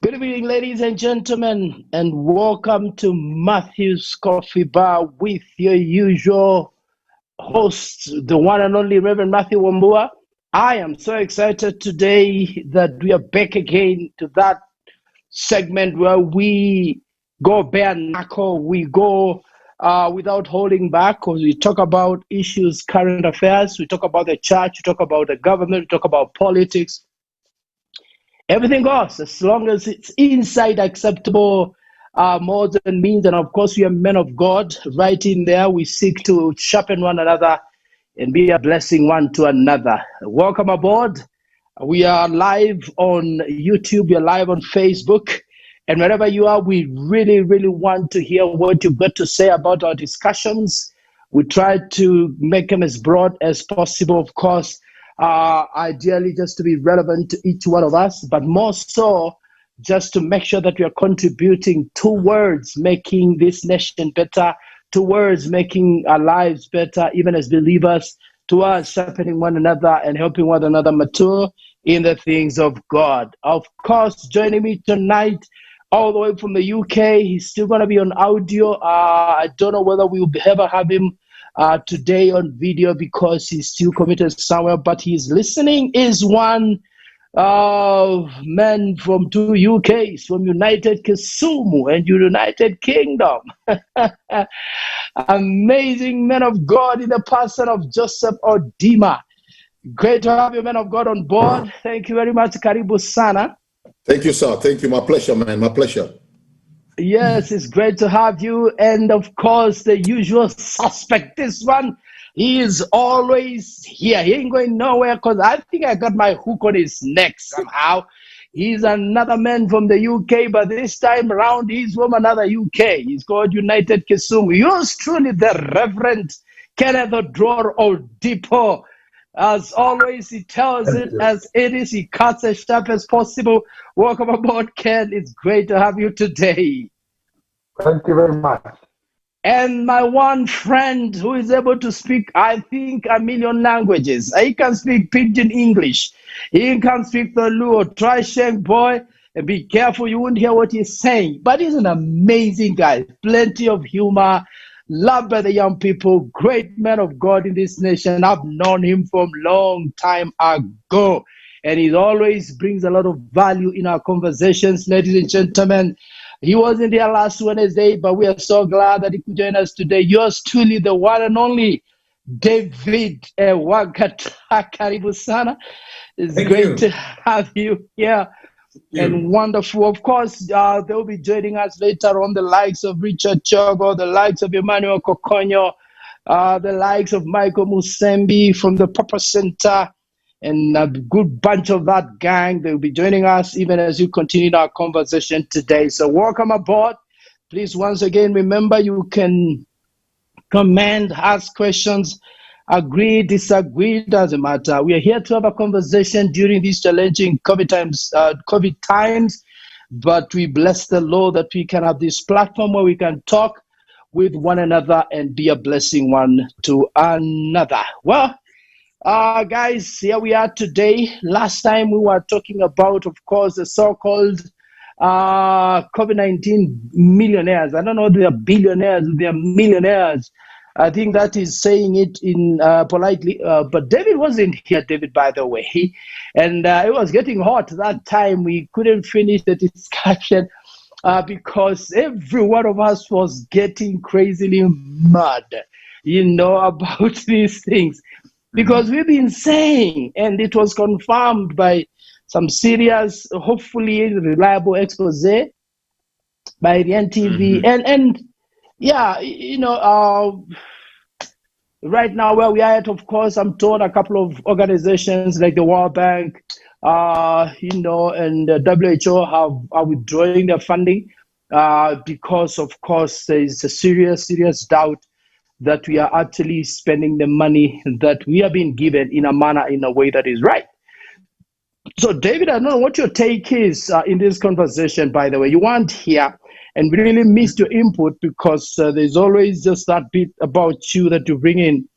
Good evening, ladies and gentlemen, and welcome to Mathew's Coffee Bar with your usual host, the one and only Reverend Matthew Wambua. I am so excited today that we are back again to that segment where we go bare knuckle, we go without holding back, because we talk about issues, current affairs, we talk about the church, we talk about the government, we talk about politics. Everything goes as long as it's inside acceptable modes and means. And of course, we are men of God. Right in there, we seek to sharpen one another and be a blessing one to another. Welcome aboard. We are live on YouTube, we are live on Facebook. And wherever you are, we really, really want to hear what you've got to say about our discussions. We try to make them as broad as possible, of course. Ideally just to be relevant to each one of us, but more so just to make sure that we are contributing towards making this nation better, towards making our lives better, even as believers, towards sharpening one another and helping one another mature in the things of God. Of course, joining me tonight all the way from the UK, he's still going to be on audio. I don't know whether we will ever have him today on video because he's still committed somewhere, but he's listening. Is one man from two UKs, from United Kisumu and United Kingdom. Amazing man of God in the person of Joseph Odima. Great to have you, man of God, on board. Thank you very much. Karibu sana. Thank you, sir. Thank you. My pleasure, man. My pleasure. Yes, it's great to have you. And of course, the usual suspect, this one, he is always here. He ain't going nowhere because I think I got my hook on his neck somehow. He's another man from the UK, but this time around, he's from another UK. He's called United Kisumu. Yours truly, the Reverend Kenneth Odror Odipo. As always, he tells it as it is. He cuts as sharp as possible. Welcome aboard, Ken. It's great to have you today. Thank you very much. And my one friend who is able to speak, I think, 1 million languages. He can speak Pidgin English. He can speak the Luo. Try Sheng boy and be careful. You won't hear what he's saying. But he's an amazing guy. Plenty of humor. Loved by the young people, great man of God in this nation. I've known him from long time ago, and he always brings a lot of value in our conversations, ladies and gentlemen. He wasn't here last Wednesday, but we are so glad that he could join us today. Yours truly, the one and only David Wakata. Karibu sana. It's great to have you here. And wonderful. Of course, they'll be joining us later on, the likes of Richard Chogo, the likes of Emmanuel Kokonyo, the likes of Michael Musembi from the Papa Center, and a good bunch of that gang. They'll be joining us even as you continue our conversation today. So welcome aboard. Please, once again, remember you can comment, ask questions, agree, disagree, doesn't matter. We are here to have a conversation during these challenging COVID times, but we bless the Lord that we can have this platform where we can talk with one another and be a blessing one to another. Well, guys, here we are today. Last time we were talking about, of course, the so-called COVID-19 millionaires. I don't know if they are billionaires, they are millionaires. I think that is saying it in politely, but David wasn't here, David, by the way. And it was getting hot that time. We couldn't finish the discussion because every one of us was getting crazily mad, about these things. Because we've been saying, and it was confirmed by some serious, hopefully reliable expose by the NTV. And yeah, right now where we are at, of course, I'm told a couple of organizations like the World Bank, and the WHO are withdrawing their funding because, of course, there is a serious doubt that we are actually spending the money that we are being given in a way that is right. So, David, I don't know what your take is in this conversation, by the way. You weren't here, and we really missed your input because there's always just that bit about you that you bring in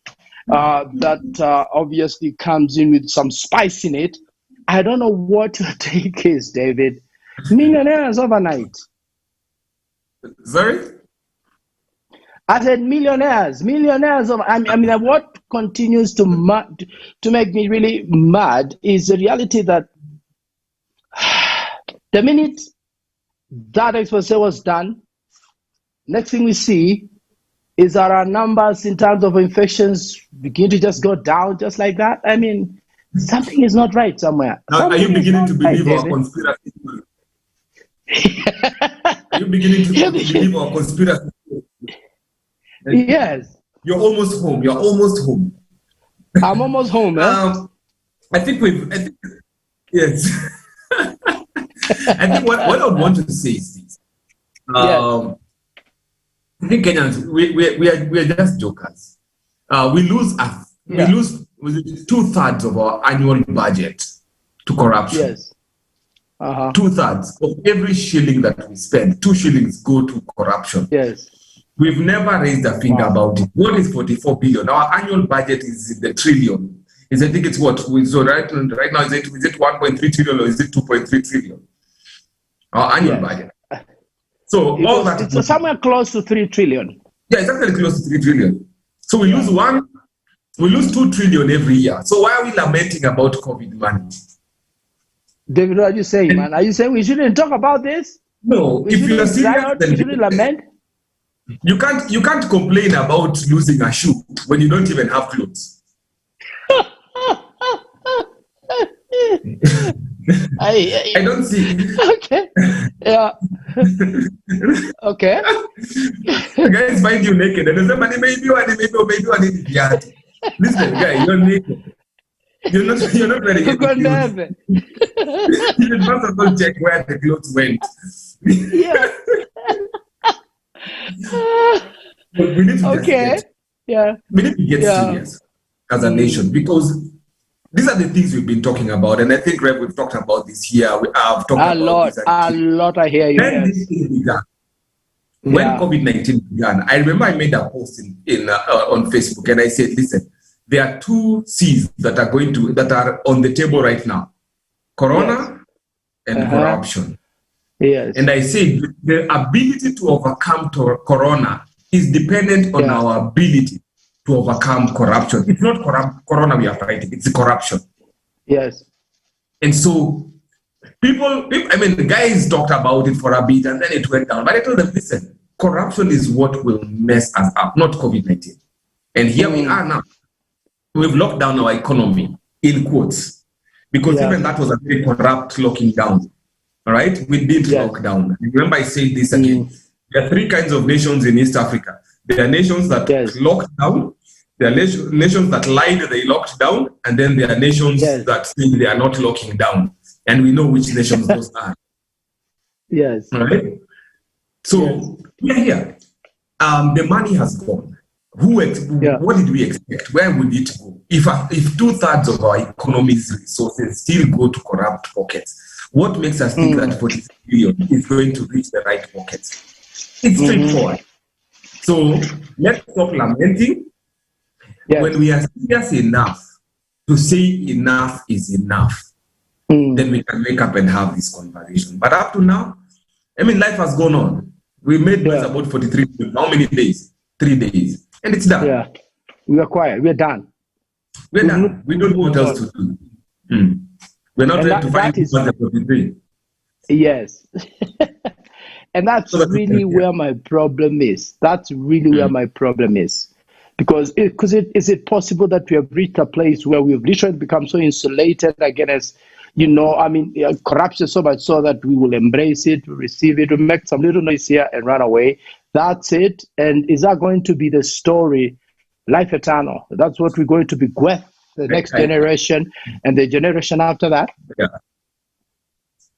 that obviously comes in with some spice in it. I don't know what your take is, David. Millionaires overnight. Sorry? I said millionaires. I mean, what continues to make me really mad is the reality that the minute that expose was done, next thing we see is that our numbers in terms of infections begin to just go down just like that. I mean, something is not right somewhere. Now, are you beginning to believe our conspiracy theory? Are you beginning to believe our conspiracy theory? Yes. You're almost home. I'm almost home, eh? Yes. I think what I would want to say is this. Yes. I think Kenyans, we are just jokers. We lose 2/3 of our annual budget to corruption. Yes. 2/3 of every shilling that we spend, 2 shillings go to corruption. Yes. We've never raised a finger about it. What is 44 billion? Our annual budget is in the trillion. I think it's what? So right now, is it 1.3 trillion or is it 2.3 trillion? Our annual budget. So it's somewhere close to 3 trillion. Yeah, it's actually close to 3 trillion. So we lose 2 trillion every year. So why are we lamenting about COVID money? David, what are you saying, man? Are you saying we shouldn't talk about this? No, if you're serious, then we shouldn't lament. You can't complain about losing a shoe when you don't even have clothes. I don't see. Okay. Yeah. Okay. Guys find you naked and say, maybe one need the Listen, guy, you're naked. You're not ready to get You should first of all check where the clothes went. Yeah. But we need to we need to get serious as a nation, because these are the things we've been talking about, and I think we've talked about this here. I've talked a lot. I hear you. When this thing began, when COVID-19 began, I remember I made a post on Facebook, and I said, "Listen, there are 2 C's that are on the table right now: Corona and corruption." Yes. And I said the ability to overcome Corona is dependent on our ability to overcome corruption. It's not Corona we are fighting, it's the corruption. Yes. And so the guys talked about it for a bit and then it went down. But I told them, listen, corruption is what will mess us up, not COVID-19. And here we are now. We've locked down our economy, in quotes, because even that was a very corrupt locking down. All right, we did lock down. Remember, I said this again. There are 3 kinds of nations in East Africa. There are nations that locked down. There are nations that lied they locked down, and then there are nations that say they are not locking down. And we know which nations those are. Yes. All right. So we are here. The money has gone. What did we expect? Where would it go? If 2/3 of our economy's resources still go to corrupt pockets, what makes us think that 40 billion is going to reach the right pockets? It's straightforward. So let's stop lamenting. When we are serious enough to say enough is enough, then we can wake up and have this conversation. But up to now, life has gone on. We made noise about 43 billion. How many days? 3 days. And it's done. Yeah. We are quiet. We're done. We're done. We don't know what else to do. We're not ready to find 43. Yes. And that's really where my problem is. That's really where my problem is. Because is it possible that we have reached a place where we've literally become so insulated against, corruption so much so that we will embrace it, receive it, we make some little noise here and run away. That's it. And is that going to be the story, life eternal? That's what we're going to bequeath the next generation and the generation after that? Yeah.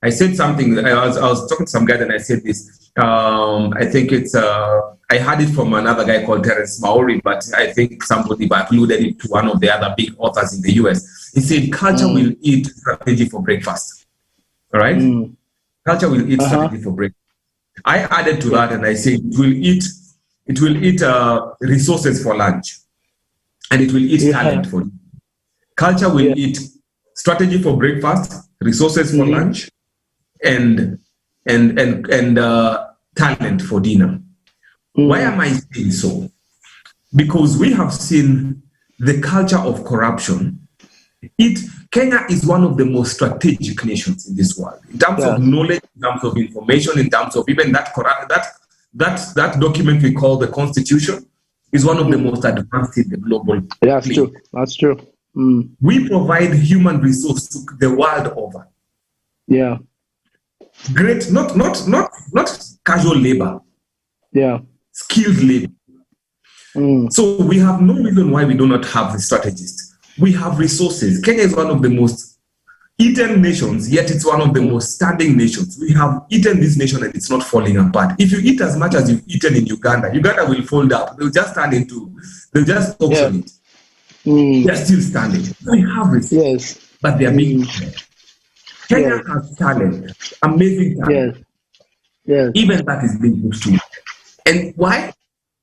I said something. I was talking to some guy and I said this. I think it's I heard it from another guy called Terence Maori, but I think somebody uploaded it to one of the other big authors in the US. He said culture will eat strategy for breakfast. All right? Culture will eat strategy for breakfast. I added to that and I said it will eat resources for lunch, and it will eat talent for lunch. Culture will eat strategy for breakfast, resources for lunch, and and talent for dinner. Why am I saying so? Because we have seen the culture of corruption. Kenya is one of the most strategic nations in this world in terms of knowledge, in terms of information, in terms of even that document we call the Constitution is one of the most advanced in the global. That's true. That's true. We provide human resource to the world over. Yeah. Great, not casual labor. Yeah. Skilled labor. So we have no reason why we do not have the strategists. We have resources. Kenya is one of the most eaten nations, yet it's one of the most standing nations. We have eaten this nation and it's not falling apart. If you eat as much as you've eaten in Uganda will fold up. They'll just auction it. They're still standing. We have resources, but they are being Kenya has talent, amazing talent. Yes. Even that is being pushed to. And why?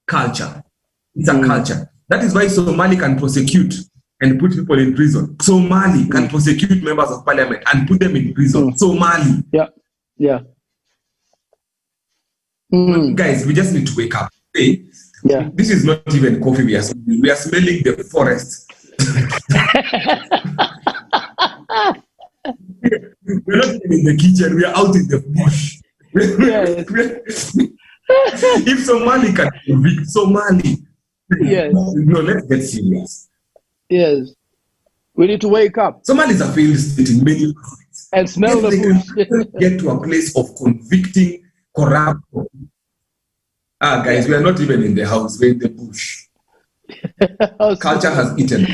Culture. It's a culture. That is why Somali can prosecute and put people in prison. Somali can prosecute members of parliament and put them in prison. Somali. Yeah. Guys, we just need to wake up. Hey, this is not even coffee we are smelling. We are smelling the forest. We're not even in the kitchen. We are out in the bush. If Somali can convict Somali, no, let's get serious. Yes, we need to wake up. Somali is a failed state in many ways. And smell the bush. Get to a place of convicting corrupt. Guys, we are not even in the house. We're in the bush. Culture has eaten.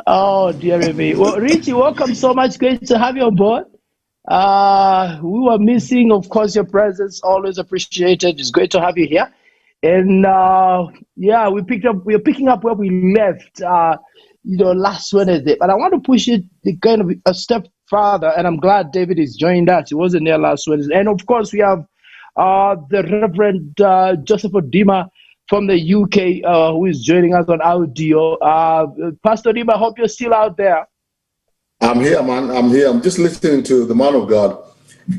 Oh, dear me. Well, Richie, welcome so much. Great to have you on board. We were missing, of course, your presence. Always appreciated. It's great to have you here. And we're picking up where we left, last Wednesday. But I want to push it kind of a step further. And I'm glad David is joined us. He wasn't there last Wednesday. And of course, we have the Reverend Joseph Odima from the UK, who is joining us on audio. Pastor Odima, I hope you're still out there. I'm here, man. I'm here. I'm just listening to the man of God.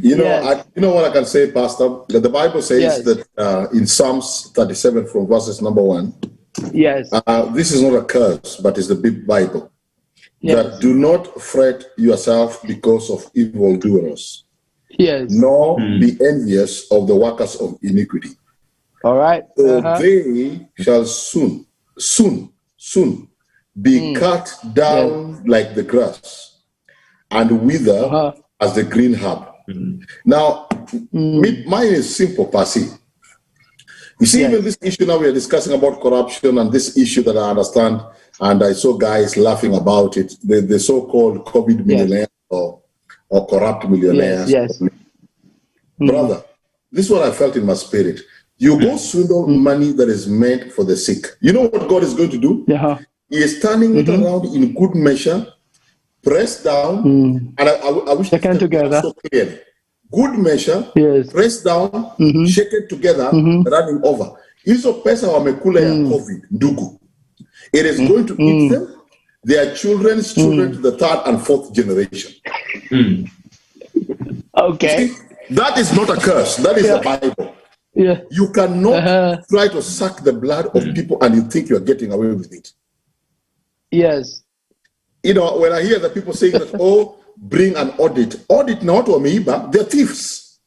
You know what I can say, Pastor? The Bible says that in Psalms 37 from verses number 1. Yes. This is not a curse, but it's the big Bible. Yes. That do not fret yourself because of evildoers. Yes. Nor be envious of the workers of iniquity. All right. So they shall soon be cut down like the grass and wither as the green herb. Now, mine is simple, Pasi. You see, even this issue now we are discussing about corruption and this issue that I understand, and I saw guys laughing about it, the so-called COVID millionaires or corrupt millionaires. Yes. Brother, this is what I felt in my spirit. You go swindle money that is meant for the sick. You know what God is going to do? He is turning it around in good measure, pressed down, and I wish they came together. So clearly. Good measure, pressed down, shaken together, running over. Hizo pesa wamekula ya COVID, ndugu. It is going to eat them, their children's children to the third and fourth generation. Okay. See, that is not a curse. That is the Bible. Yeah. You cannot try to suck the blood of people and you think you're getting away with it. Yes. You know, when I hear the people saying that, bring an audit. Audit na watu wameiba, they're thieves.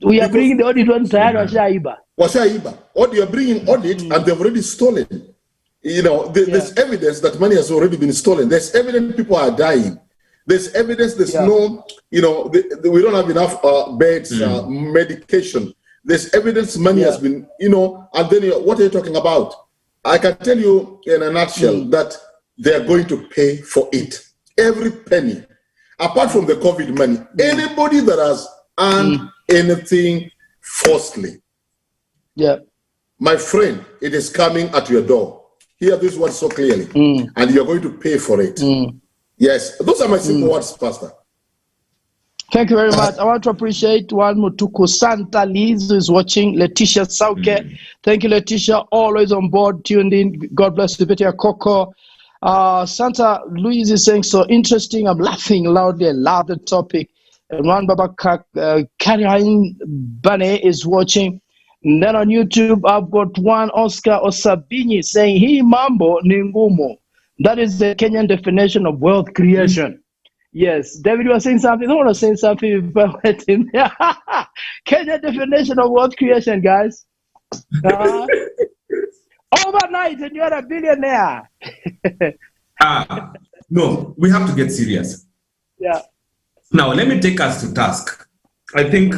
We are bringing the audit one tayari washaiba. Washaiba. Or you are bringing audit and they've already stolen. You know, there's evidence that money has already been stolen. There's evidence people are dying. There's evidence there's no, we don't have enough beds, medication. There's evidence money has been, and then what are you talking about? I can tell you in a nutshell that they're going to pay for it. Every penny. Apart from the COVID money, anybody that has earned anything falsely. Yeah. My friend, it is coming at your door. Hear this word so clearly. And you're going to pay for it. Yes. Those are my simple words, Pastor. Thank you very much. I want to appreciate one Mutuku Santa Liz who is watching. Letitia Sauke. Thank you, Letitia. Always on board, tuned in. God bless you, Petia Coco. Santa Luis is saying, so interesting. I'm laughing loudly. I love the topic. And one Baba Caroline Bane is watching. And then on YouTube, I've got one Oscar Osabini saying, "Hii mambo ni ngumu." That is the Kenyan definition of wealth creation. Yes, David, you were saying something. I want to say something if I went in there. Kenyan definition of wealth creation, guys. Overnight, and you're a billionaire. No, we have to get serious. Yeah. Now, let me take us to task. I think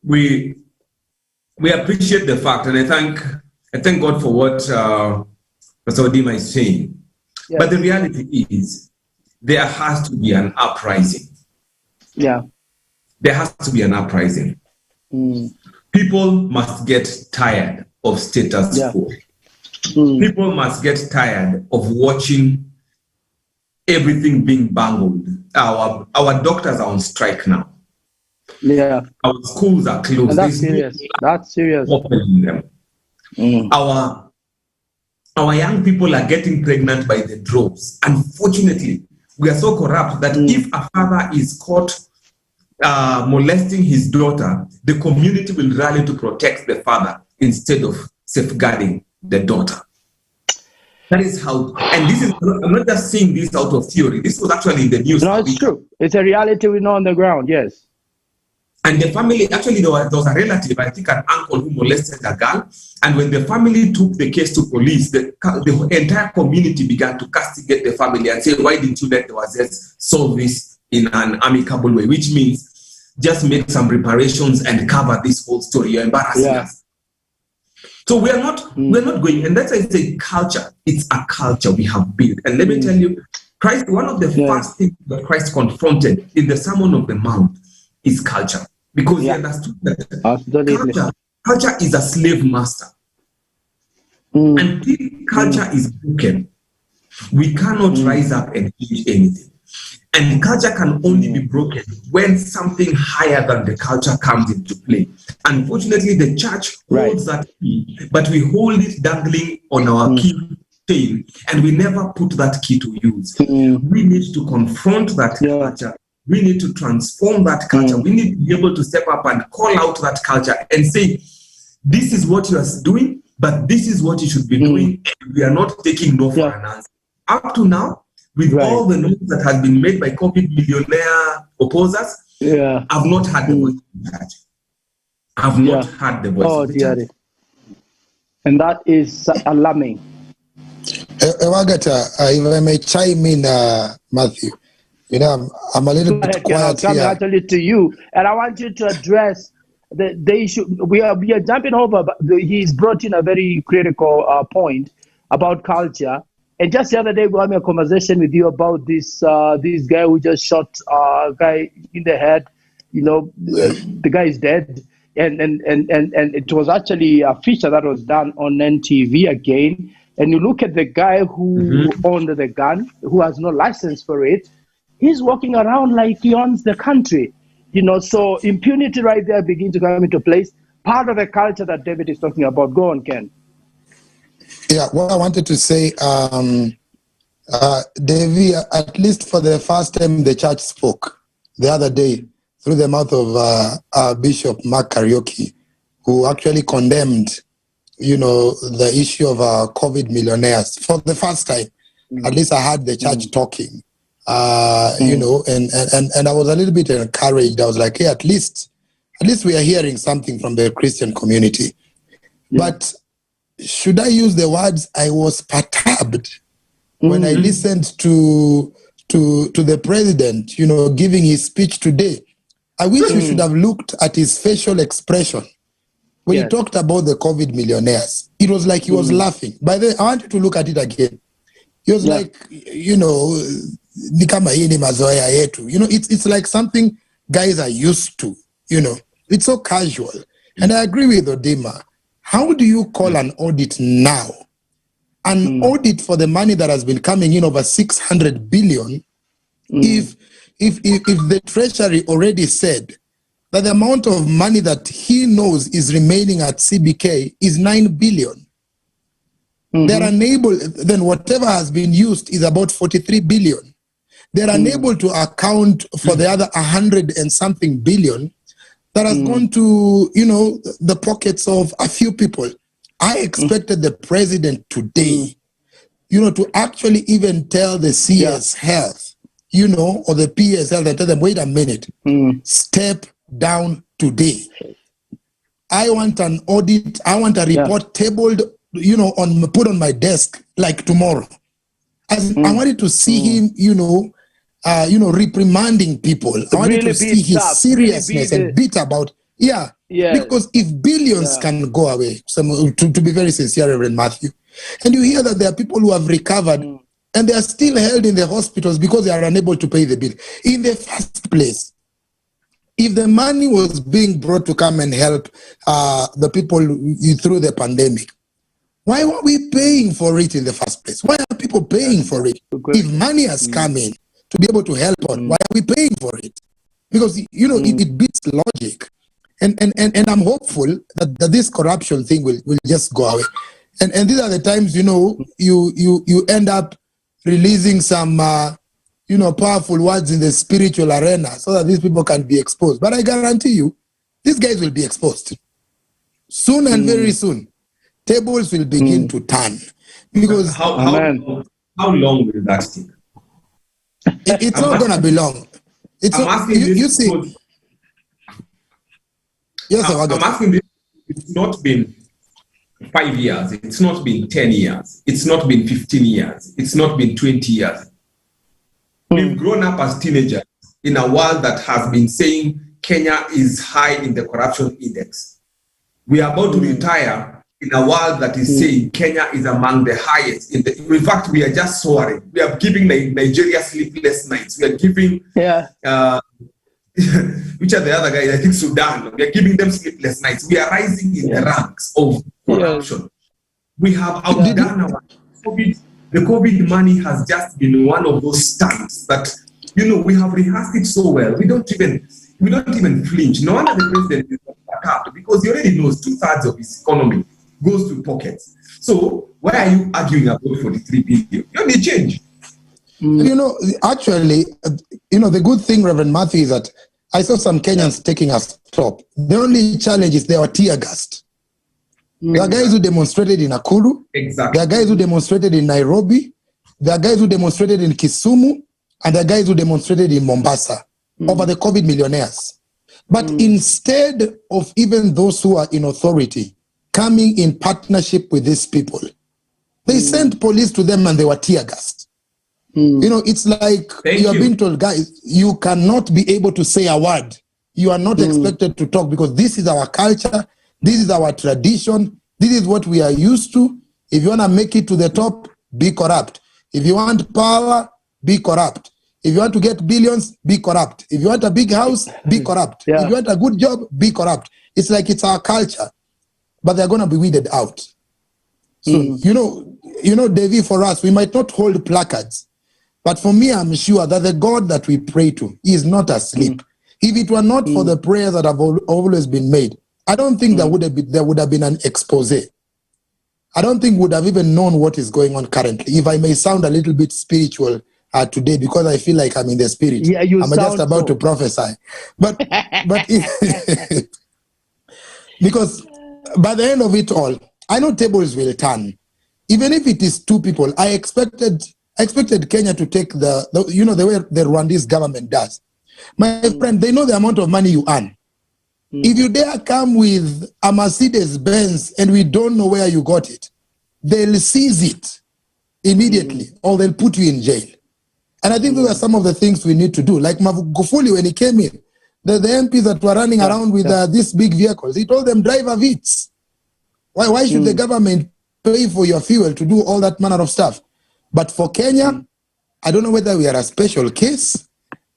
we appreciate the fact, and I thank God for what Pastor Odima is saying. Yes. But the reality is, there has to be an uprising. Yeah. There has to be an uprising. People must get tired of status quo. People must get tired of watching everything being bungled. Our doctors are on strike now. Yeah. Our schools are closed. And that's serious. That's serious. Them. Our young people are getting pregnant by the droves. Unfortunately, we are so corrupt that if a father is caught molesting his daughter, the community will rally to protect the father instead of safeguarding the daughter. That is how, and this is, I'm not just saying this out of theory. This was actually in the news. No, it's true. It's a reality we know on the ground, yes. And the family, actually there was a relative, I think an uncle, who molested a girl. And when the family took the case to police, the entire community began to castigate the family and say, why didn't you let the Wazes solve this in an amicable way? Which means just make some reparations and cover this whole story. You're embarrassing us. So we're not going, and that's why I say culture. It's a culture we have built. And let me tell you, Christ, one of the first things that Christ confronted in the Sermon on the Mount is culture. Because he understood that culture is a slave master. Until culture is broken, we cannot rise up and change anything. And culture can only be broken when something higher than the culture comes into play. Unfortunately, the church holds that key, but we hold it dangling on our key chain, and we never put that key to use. We need to confront that culture. We need to transform that culture. We need to be able to step up and call out that culture and say, this is what you are doing, but this is what you should be doing. And we are not taking no for an answer. Up to now, with all the noise that has been made by COVID millionaire opposers, I've not had the voice of the church. I've not had the voice of the church. And that is alarming. Wagata, if I may chime in, Matthew, you know, I'm a little bit quiet here. I'm actually to you, and I want you to address the issue. We are jumping over, but he's brought in a very critical point about culture. And just the other day, we had a conversation with you about this guy who just shot a guy in the head. You know, the guy is dead, and it was actually a feature that was done on NTV again. And you look at the guy who owned the gun, who has no license for it. He's walking around like he owns the country. You know, so impunity right there begins to come into place. Part of the culture that David is talking about. Go on, Ken. Yeah, what I wanted to say, Davey, at least for the first time the church spoke the other day through the mouth of Bishop Mark Karaoke, who actually condemned, you know, the issue of COVID millionaires for the first time. At least I heard the church talking, you know, and I was a little bit encouraged. I was like, hey, at least we are hearing something from the Christian community. But should I use the words, I was perturbed when I listened to the president, you know, giving his speech today. I wish you should have looked at his facial expression when he talked about the COVID millionaires. It was like he was laughing. By the way, I want you to look at it again. He was like, you know, you know, it's like something guys are used to, you know. It's so casual. And I agree with Odima. How do you call an audit now? An audit for the money that has been coming in over 600 billion, if the Treasury already said that the amount of money that he knows is remaining at CBK is 9 billion. They're unable, then whatever has been used is about 43 billion. they're unable to account for the other 100 and something billion that has gone to, the pockets of a few people. I expected the president today, to actually even tell the CS Health, or the PS Health, and tell them, wait a minute, step down today. I want an audit. I want a report tabled, put on my desk like tomorrow. I wanted to see him, reprimanding people. I wanted to see his seriousness and beat about. Because if billions can go away, to be very sincere, Reverend Mathew, and you hear that there are people who have recovered and they are still held in the hospitals because they are unable to pay the bill. In the first place, if the money was being brought to come and help the people through the pandemic, why were we paying for it in the first place? Why are people paying for it? If money has come in to be able to help out, why are we paying for it? Because, it beats logic. And I'm hopeful that this corruption thing will just go away. And these are the times, you end up releasing some, powerful words in the spiritual arena so that these people can be exposed. But I guarantee you, these guys will be exposed. Soon and very soon, tables will begin to turn. Because how long will that take? It's not going to be long. You see. Yes, I'm asking this. It's not been 5 years. It's not been 10 years. It's not been 15 years. It's not been 20 years. We've grown up as teenagers in a world that has been saying Kenya is high in the corruption index. We are about to retire in a world that is saying Kenya is among the highest. In fact, we are just soaring. We are giving Nigeria sleepless nights. We are giving, which are the other guys? I think Sudan. We are giving them sleepless nights. We are rising in the ranks of corruption. We have outdone our COVID. The COVID money has just been one of those stunts that, we have rehearsed it so well. We don't even flinch. No wonder the president is attacked because he already knows 2/3 of his economy goes to pockets. So why are you arguing about 43 billion? You need change. Actually, the good thing, Reverend Mathew, is that I saw some Kenyans taking a stop. The only challenge is they were tear gassed. There are guys who demonstrated in Nakuru. Exactly. There are guys who demonstrated in Nairobi. There are guys who demonstrated in Kisumu. And there are guys who demonstrated in Mombasa over the COVID millionaires. But instead of even those who are in authority coming in partnership with these people, they sent police to them and they were tear gassed. It's like you are being told, guys, you cannot be able to say a word. You are not expected to talk because this is our culture. This is our tradition. This is what we are used to. If you want to make it to the top, be corrupt. If you want power, be corrupt. If you want to get billions, be corrupt. If you want a big house, be corrupt. If you want a good job, be corrupt. It's like it's our culture. But they're going to be weeded out. So, Davy, for us, we might not hold placards. But for me, I'm sure that the God that we pray to is not asleep. If it were not for the prayers that have always been made, I don't think there would have been an expose. I don't think we would have even known what is going on currently. If I may sound a little bit spiritual today, because I feel like I'm in the spirit. Yeah, I'm just about to prophesy. But because by the end of it all, I know tables will turn. Even if it is two people, I expected Kenya to take the way the Rwandese government does. My friend, they know the amount of money you earn. If you dare come with a Mercedes Benz and we don't know where you got it, they'll seize it immediately or they'll put you in jail. And I think those are some of the things we need to do. Like Magufuli, when he came in, the MPs that were running around with these big vehicles, he told them, drive a Vitz. Why should the government pay for your fuel to do all that manner of stuff? But for Kenya, I don't know whether we are a special case.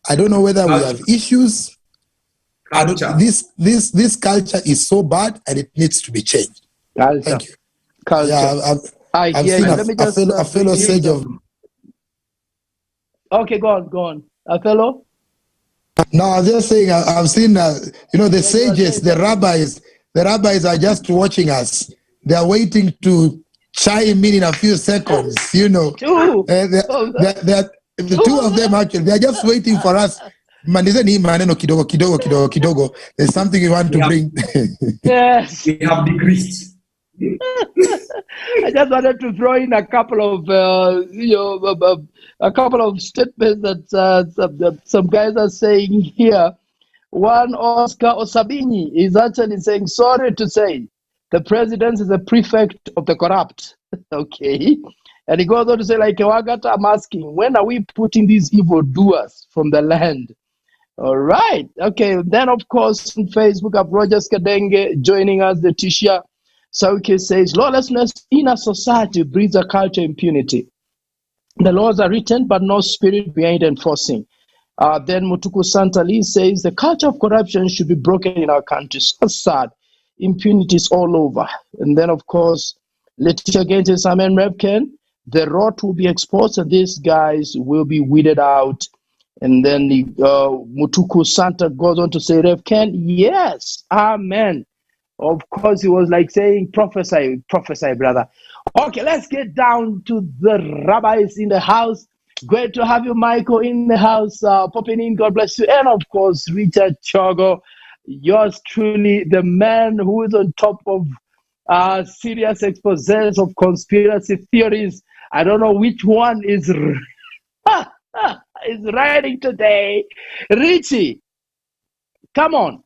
I don't know whether we have issues. This culture is so bad and it needs to be changed. Culture. Thank you. Culture. Yeah, I've seen a fellow sage of... Okay, go on. A fellow? No, I was just saying, I've seen, the sages, the rabbis are just watching us. They are waiting to chime in a few seconds, The two of them actually, they are just waiting for us. Manizeni maneno kidogo kidogo kidogo kidogo. There's something we want to bring. Yes. We have decreased. I just wanted to throw in a couple of, a couple of statements that some guys are saying here. One, Oscar Osabini is actually saying, sorry to say, the president is a prefect of the corrupt. Okay. And he goes on to say, like, Wagata, I'm asking, when are we putting these evil doers from the land? All right. Okay. Then, of course, on Facebook, I have Rogers Kadenge joining us. Letitia Sauke says, lawlessness in a society breeds a culture of impunity. The laws are written, but no spirit behind enforcing. Then Mutuku Santali says, the culture of corruption should be broken in our country. So sad. Impunity is all over. And then, of course, Letitia again says, Amen, Revken. The rot will be exposed and these guys will be weeded out. And then Mutuku Santa goes on to say, Revken, yes, amen. Of course, he was like saying, prophesy, brother. Okay, let's get down to the rabbis in the house. Great to have you, Michael, in the house, popping in. God bless you. And of course, Richard Chogo, yours truly, the man who is on top of serious exposés of conspiracy theories. I don't know which one is is writing today. Richie, come on.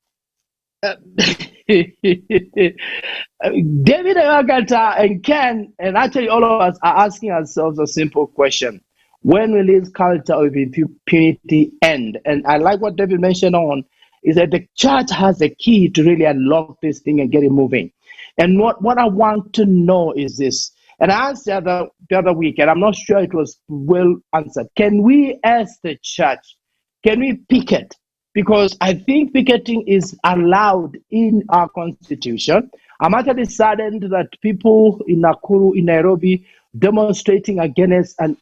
David Agata and Ken, and actually all of us are asking ourselves a simple question. When will this culture of impunity end? And I like what David mentioned on, is that the church has the key to really unlock this thing and get it moving. And what I want to know is this, and I asked the other week, and I'm not sure it was well answered. Can we, as the church, can we picket? Because I think picketing is allowed in our constitution. I'm actually saddened that people in Nakuru, in Nairobi, demonstrating against an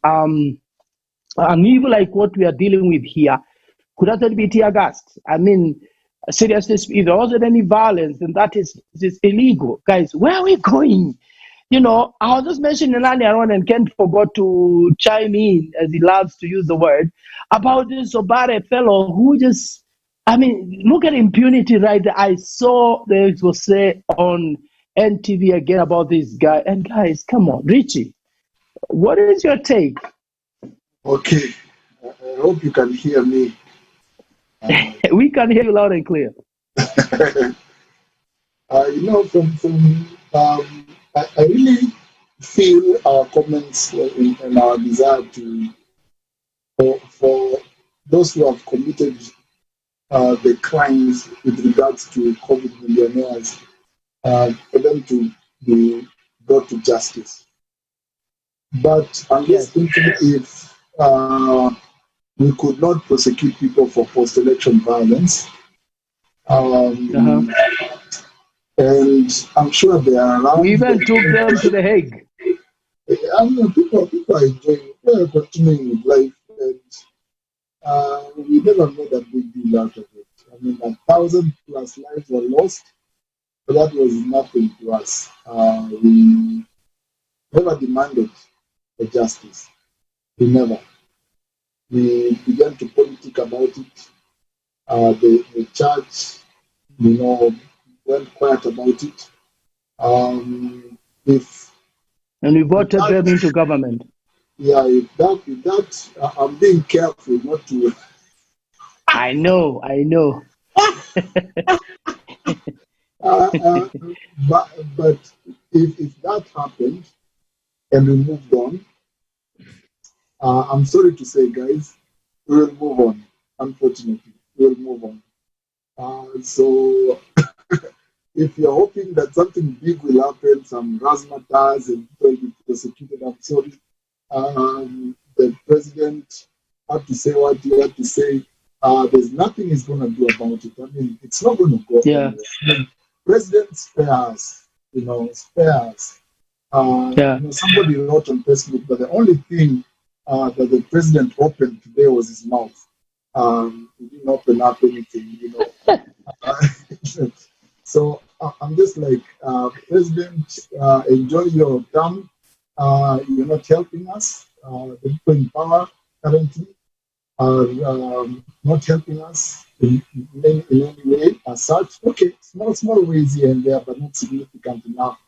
evil like what we are dealing with here could actually be tear gassed. I mean, seriously, if there wasn't any violence, then that is illegal. Guys, where are we going? You know, I was just mentioning earlier on, and Ken forgot to chime in, as he loves to use the word, about this Obare fellow who just, I mean, look at impunity right there. I saw this was say on NTV again about this guy. And guys, come on, Richie, what is your take? Okay, I hope you can hear me. We can hear you loud and clear. You know, I really feel our comments and our desire for those who have committed the crimes with regards to COVID millionaires, for them to be brought to justice. But I'm just thinking if we could not prosecute people for post-election violence, and I'm sure they are around. We even took them to the Hague. I mean, people are enjoying, people are continuing with life, and we never made a big deal out of it. I mean, 1,000+ lives were lost, but that was nothing to us. We never demanded for justice. We never. We began to politic about it. The church, you know, went quiet about it. And we voted them into government. Yeah, if that, I'm being careful not to. I know. But if that happened and we moved on, I'm sorry to say, guys, we will move on. Unfortunately, we will move on. So if you're hoping that something big will happen, some razzmatazz and people will be prosecuted, I'm sorry. The president had to say what he had to say. There's nothing he's going to do about it. I mean, it's not going to go anywhere. I mean, president spare us, spare us. Somebody wrote on Facebook that the only thing that the president opened today was his mouth. He didn't open up anything, So I'm just like, President, enjoy your term. You're not helping us. The people in power, currently are not helping us in any way as such. Okay, small ways here and there, but not significant enough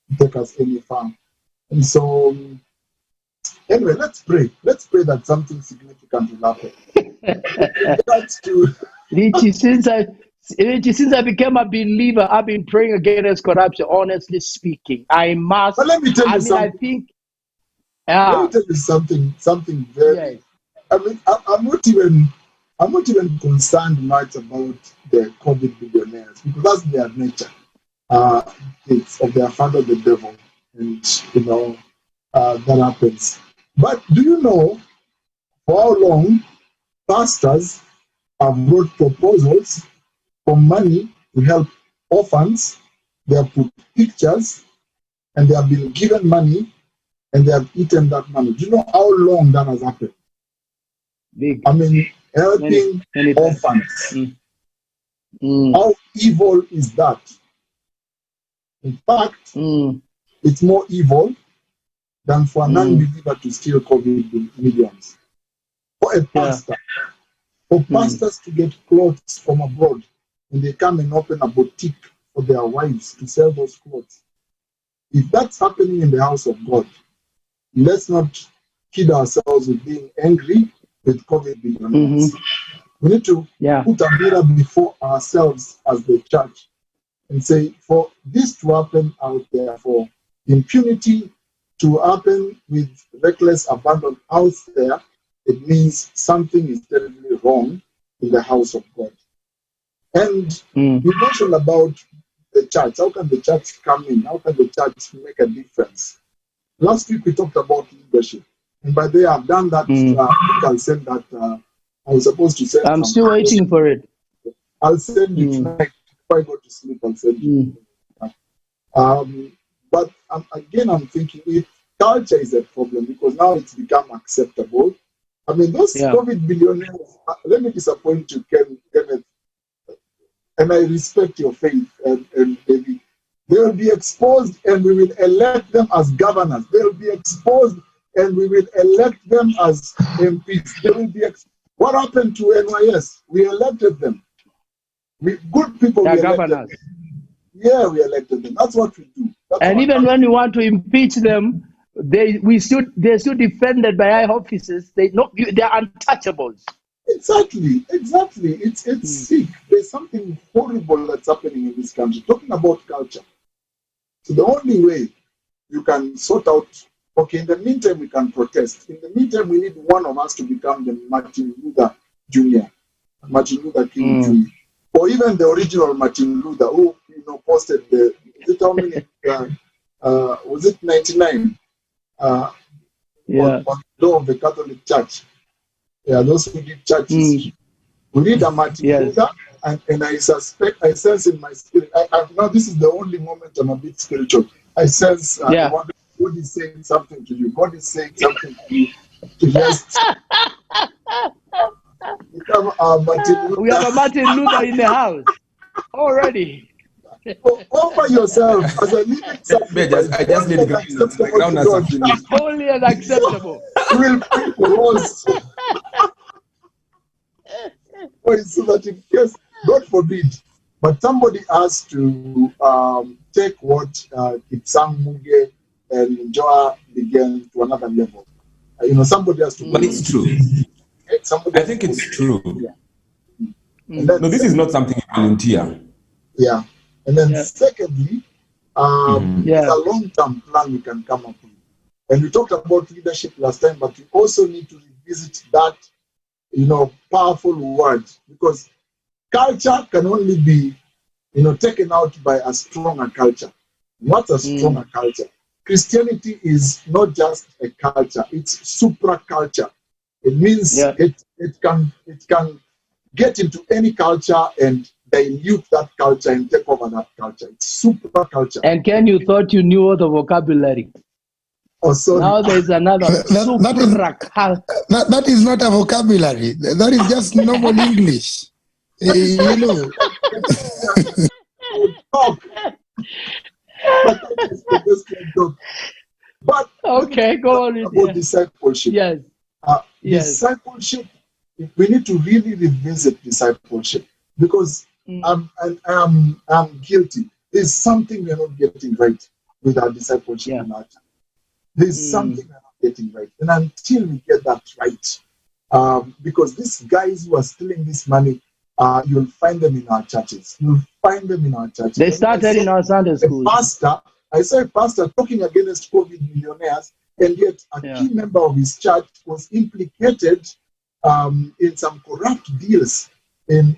to take us any far. And so, anyway, let's pray. Let's pray that something significant will happen. Richie, since I became a believer, I've been praying against corruption. Honestly speaking, I must. But let me tell you something. I think. Let me tell you something very. Yes. I mean, I'm not even concerned much about the COVID billionaires because that's their nature. It's of their father, the devil, and that happens. But do you know for how long pastors have brought proposals for money to help orphans? They have put pictures, and they have been given money, and they have eaten that money. Do you know how long that has happened? Big. I mean, helping many orphans. How evil is that? In fact, it's more evil than for a non-believer to steal COVID millions. For a pastor, for pastors to get clothes from abroad, and they come and open a boutique for their wives to sell those clothes. If that's happening in the house of God, let's not kid ourselves with being angry with COVID billionaires. We need to put a mirror before ourselves as the church and say, for this to happen out there, for impunity to happen with reckless abandon out there, it means something is terribly wrong in the house of God. And you mentioned about the church. How can the church come in? How can the church make a difference? Last week we talked about leadership. And by the way, I've done that. I think I'll send that. I was supposed to send. I'm still waiting for it. I'll send you tonight. If I go to sleep, I'll send you. But again, I'm thinking if culture is a problem because now it's become acceptable. I mean, those COVID billionaires, let me disappoint you, Kenneth, and I respect your faith and David. They will be exposed and we will elect them as governors. They will be exposed and we will elect them as MPs. They will be what happened to NYS? We elected them. Good people. They're governors. Yeah, we elected them. That's what we do. And even when you want to impeach them, they're still defended by high officers. They're untouchables. Exactly. It's sick. There's something horrible that's happening in this country. Talking about culture. So the only way you can sort out, okay, in the meantime we can protest. In the meantime, we need one of us to become the Martin Luther Jr., Martin Luther King Jr., or even the original Martin Luther, who posted the. Is it how many? Was it 99? On the door of the Catholic Church. Yeah, those who did churches. We need a Martin Luther, and I sense in my spirit. Now this is the only moment I'm a bit spiritual. I sense God is saying something to you. God is saying something to you. To just become a Martin Luther. We have a Martin Luther in the house already. Offer yourself as a living sacrifice. I just need the ground as a finish. Holy and acceptable. We'll bring the host. So that in case, God forbid, but somebody has to take what Kipsang Muge and Joa began to another level. Somebody has to. But it's true. I think it's true. Yeah. No, this is not something you volunteer. Yeah. And then secondly, there's a long-term plan we can come up with. And we talked about leadership last time, but we also need to revisit that, powerful word, because culture can only be, taken out by a stronger culture. What's a stronger culture? Christianity is not just a culture; it's supra-culture. It means it can get into any culture and dilute that culture and take over that culture. It's super culture. And Ken, you thought you knew all the vocabulary. Oh, sorry. Now there's another that is not a vocabulary. That is just normal English. Talk. But okay, go on. About discipleship. Yes. Discipleship, we need to really revisit discipleship, because I'm guilty. There's something we're not getting right with our discipleship in our church. There's something we're not getting right. And until we get that right, because these guys who are stealing this money, you'll find them in our churches. You'll find them in our churches. They started in our Sunday school. I saw a pastor talking against COVID millionaires, and yet a key member of his church was implicated in some corrupt deals in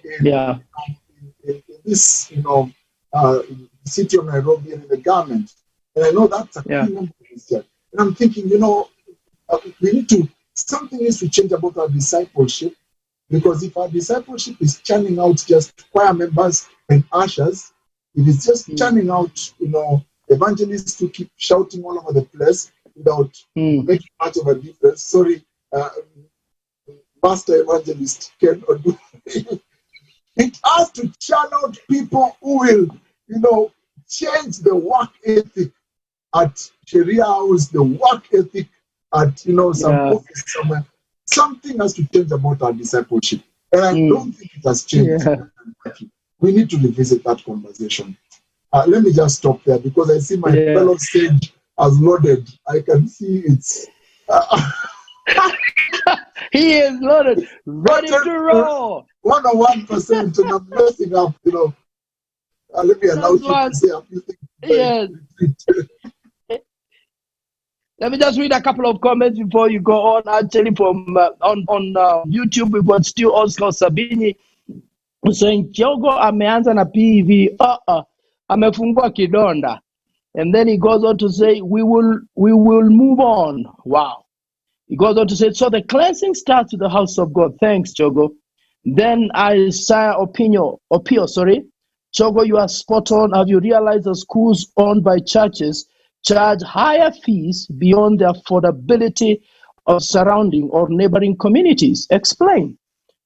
this, city of Nairobi and in the government. And I know that's a key member of his church. And I'm thinking, something needs to change about our discipleship, because if our discipleship is churning out just choir members and ushers, if it's just churning out, evangelists who keep shouting all over the place without making much of a difference. Sorry, Master Evangelist cannot do it. It has to churn out people who will, change the work ethic at Sharia House, the work ethic at, some office somewhere. Something has to change about our discipleship. And I don't think it has changed. We need to revisit that conversation. Let me just stop there, because I see my fellow sage has loaded. I can see it's... He is loaded, ready to roll. 101%, and I'm messing up, let me allow you to say a few things. Yes. Let me just read a couple of comments before you go on. Actually, from on YouTube, we've got still Oscar Sabini saying Jogo ameanza na PV, amefungua kidonda. And then he goes on to say, we will move on. Wow. He goes on to say, so the cleansing starts with the house of God. Thanks, Jogo. Then Isaiah Opio, Jogo, you are spot on. Have you realized the schools owned by churches charge higher fees beyond the affordability of surrounding or neighboring communities? Explain.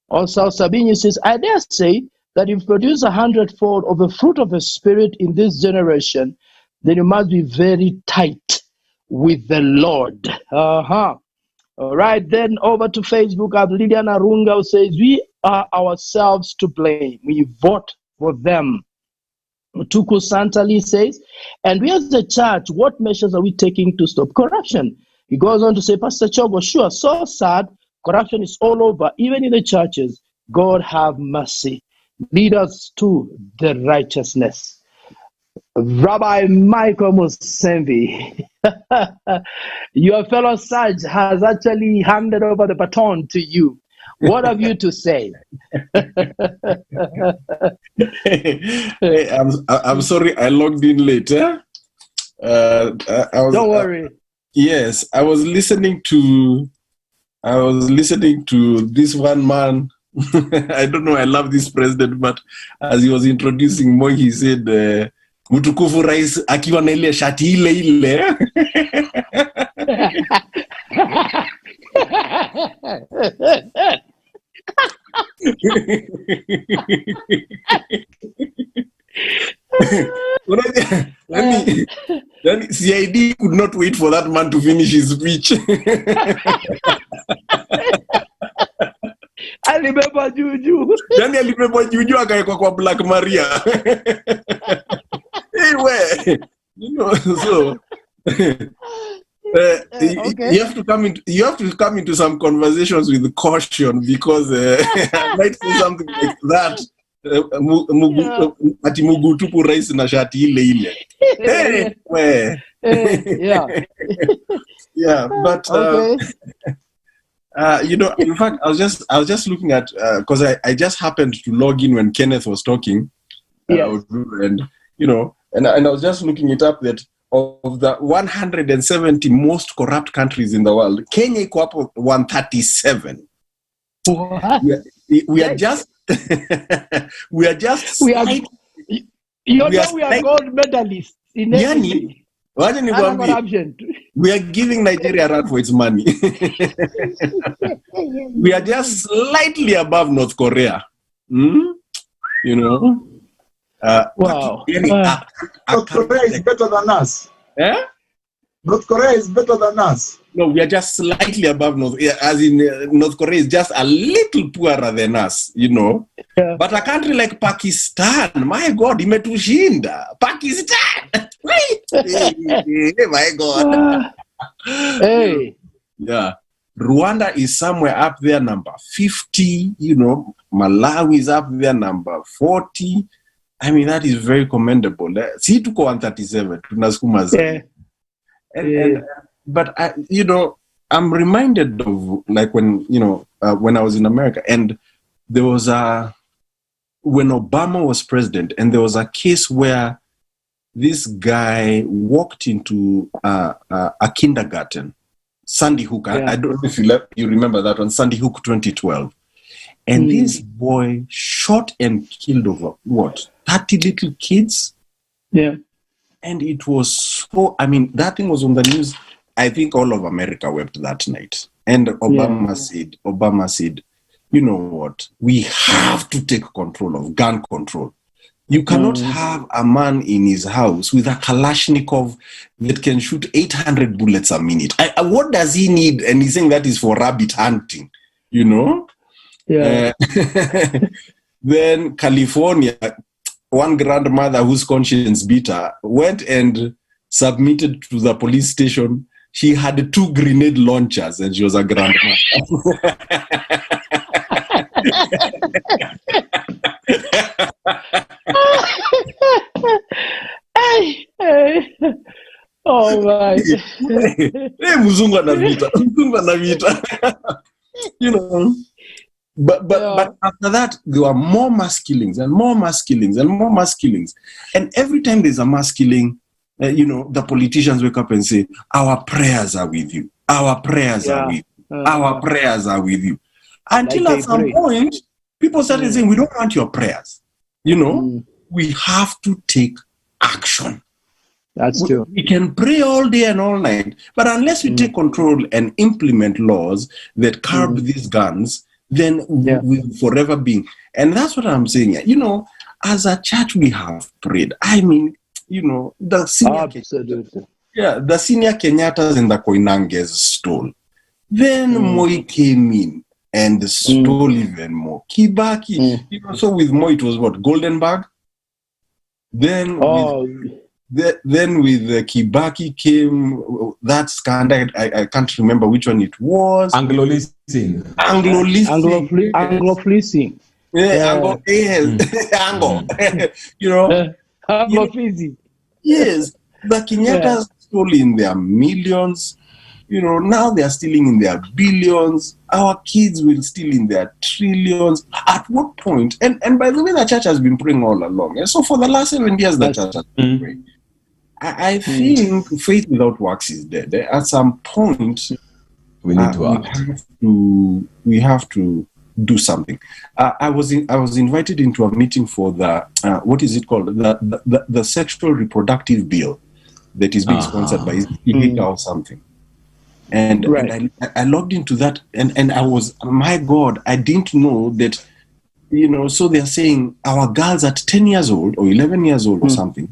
Also, Sabini says, I dare say that if you produce 100-fold of the fruit of the Spirit in this generation, then you must be very tight with the Lord. All right, then over to Facebook. Lilian Arunga says, we are ourselves to blame. We vote for them. Tuku Santali says, and we as the church, what measures are we taking to stop corruption? He goes on to say, Pastor Chogo, sure, so sad. Corruption is all over, even in the churches. God have mercy. Lead us to the righteousness. Rabbi Michael Musembi, your fellow Sage has actually handed over the baton to you. What have you to say? Hey, I'm sorry I logged in later. Don't worry. Yes, I was listening to this one man. I don't know, I love this president, but as he was introducing Moi, he said, Mutukufu Rais akiwa na ile shati ile. CID could not wait for that man to finish his speech. Alibeba juju. Yani alibeba juju akaekwa kwa Black Maria. Anyway, so okay. You have to come into some conversations with caution, because I might say something like that. Ati mugutupu rais na shati ile. Anyway. Yeah, but in fact, I was just looking at, because I just happened to log in when Kenneth was talking, and I was just looking it up that of the 170 most corrupt countries in the world, Kenya iko hapo 137. What? We are just we are gold medalists in everything. We are giving Nigeria a run for its money. We are just slightly above North Korea. Wow. North Korea is better than us. Eh? North Korea is better than us. No, we are just slightly above North, as in North Korea is just a little poorer than us, you know. Yeah. But a country like Pakistan, my God, imetushinda. Pakistan, hey, my God. Hey. Yeah. Rwanda is somewhere up there, number 50, you know. Malawi is up there, number 40. I mean, that is very commendable. See, to go on 37, Yeah. But you know, I'm reminded of like when, you know, when I was in America, and there was when Obama was president, and there was a case where this guy walked into a kindergarten, Sandy Hook. Yeah. I don't know if you remember that one, Sandy Hook 2012. And this boy shot and killed over, 30 little kids? Yeah. And it was so, I mean, that thing was on the news. I think all of America wept that night. And Obama said, you know what? We have to take control of gun control. You cannot have a man in his house with a Kalashnikov that can shoot 800 bullets a minute. What does he need? And he's saying that is for rabbit hunting, you know? Yeah. Then California, one grandmother whose conscience beat her went and submitted to the police station. She had 2 grenade launchers and she was a grandmother. Oh my. Mzungu anavita. You know. But after that, there were more mass killings and more mass killings and more mass killings. And every time there's a mass killing, you know, the politicians wake up and say, our prayers are with you. Our prayers are with you. Our prayers are with you. Until like at some point, people started saying, we don't want your prayers. You know, we have to take action. That's true. We can pray all day and all night, but unless we take control and implement laws that curb these guns, then we'll forever be. And that's what I'm saying. You know, as a church, we have prayed. I mean, you know, the senior the senior Kenyattas and the Koinanges stole. Then Moi came in and stole even more. Kibaki, you know, so with Moi it was what, Goldenberg? Then with Kibaki came that scandal. I can't remember which one it was. Anglo-leasing. Anglo-fleecing. Ango. You know. Anglo-fleecing. Yes. The Kenyattas stole in their millions. You know, now they are stealing in their billions. Our kids will steal in their trillions. At what point? And by the way, the church has been praying all along. And so for the last 7 years, the church has been praying. I think faith without works is dead. At some point, we need to act. We have to do something. I was invited into a meeting for the what is it called? The sexual reproductive bill that is being sponsored by IHICA or something. And I logged into that, and I was, my God, I didn't know that, you know, so they're saying our girls at 10 years old or 11 years old or something,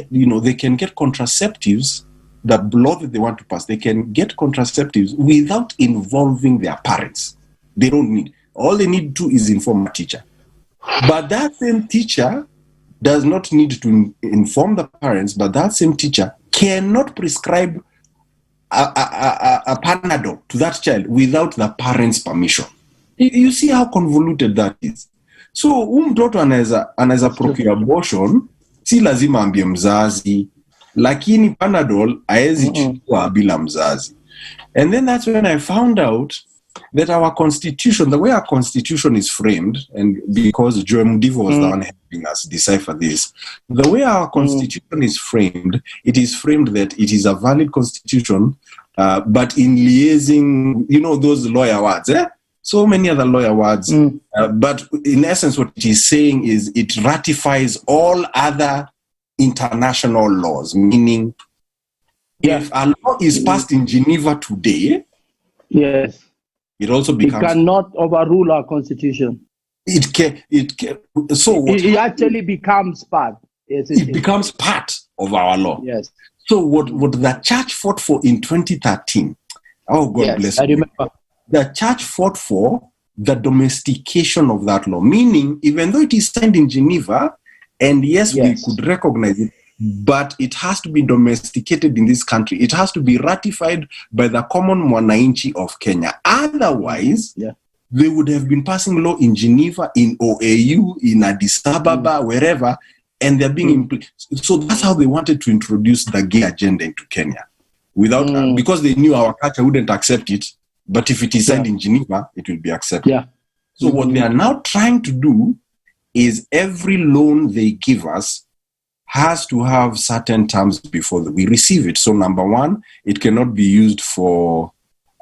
you know, they can get contraceptives, the law that they want to pass, they can get contraceptives without involving their parents. They don't need. All they need to do is inform a teacher. But that same teacher does not need to inform the parents, but that same teacher cannot prescribe a Panadol to that child without the parents' permission. You see how convoluted that is. So mtoto anaweza procure abortion, si lazima ambie mzazi, lakini Panadol haezi chukua bila mzazi. And then that's when I found out that our constitution, the way our constitution is framed, and because Joe Mudivo was the one helping us decipher this, the way our constitution is framed, it is framed that it is a valid constitution, but in liaising, you know, those lawyer words, so many other lawyer words, but in essence what it is saying is it ratifies all other international laws, meaning if a law is passed in Geneva today, it also becomes... It cannot overrule our constitution. It actually becomes part. It becomes part of our law. Yes. So what the church fought for in 2013, oh God bless you. I remember. The church fought for the domestication of that law, meaning even though it is signed in Geneva, and yes, we could recognize it, but it has to be domesticated in this country. It has to be ratified by the common mwananchi of Kenya. Otherwise, they would have been passing law in Geneva, in OAU, in Addis Ababa, wherever, and they're being so that's how they wanted to introduce the gay agenda into Kenya, without because they knew our culture wouldn't accept it. But if it is signed in Geneva, it will be accepted. So what they are now trying to do is every loan they give us has to have certain terms before we receive it. So number one, it cannot be used for,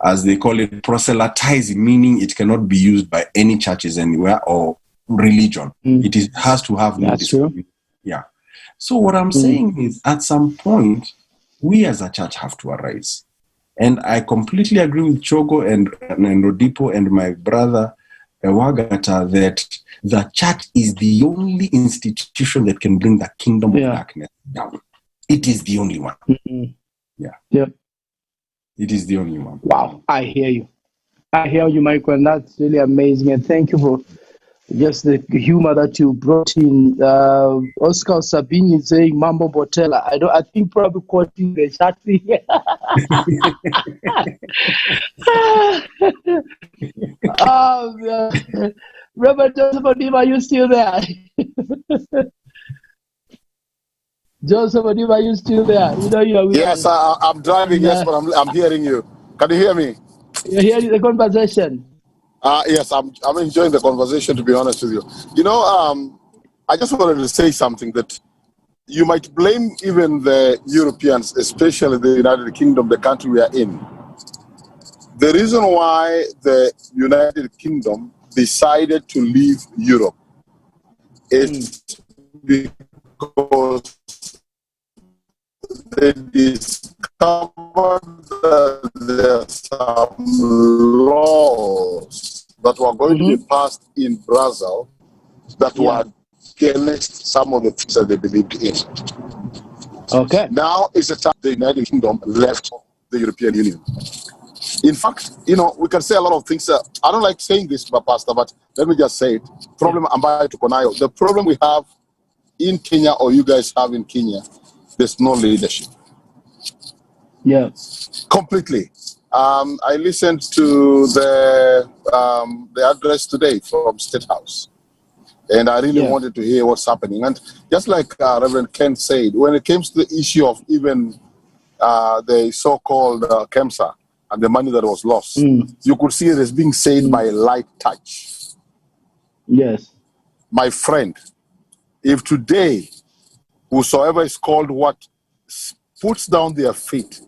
as they call it, proselytizing, meaning it cannot be used by any churches anywhere or religion. It has to have no discipline. Yeah. So what I'm saying is, at some point, we as a church have to arise. And I completely agree with Chogo and Odipo and my brother Wagata that the church is the only institution that can bring the kingdom of darkness down. It is the only one. It is the only one. Wow, I hear you. I hear you, Michael, and that's really amazing. And thank you for just the humor that you brought in. Oscar Sabini saying Mambo Botella. I think probably quoting the Shakti. Robert Joseph Odiba, are you still there? Joseph Odiba, are you still there? You know you are. Yes, I'm driving. Yes, but I'm hearing you. Can you hear me? You're hearing the conversation. Yes, I'm enjoying the conversation, to be honest with you. You know, I just wanted to say something that you might blame even the Europeans, especially the United Kingdom, the country we are in. The reason why the United Kingdom decided to leave Europe is because they discovered that there are some laws that were going to be passed in Brazil that were against some of the things that they believed in. Okay. Now is the time the United Kingdom left the European Union. In fact, you know, we can say a lot of things. I don't like saying this, Pastor, but let me just say it. The problem we have in Kenya, or you guys have in Kenya, there's no leadership. Yeah. Completely. I listened to the address today from State House, and I really wanted to hear what's happening. And just like Reverend Ken said, when it comes to the issue of even the so-called KEMSA and the money that was lost, you could see it as being said by a light touch. Yes. My friend, if today whosoever is called what puts down their feet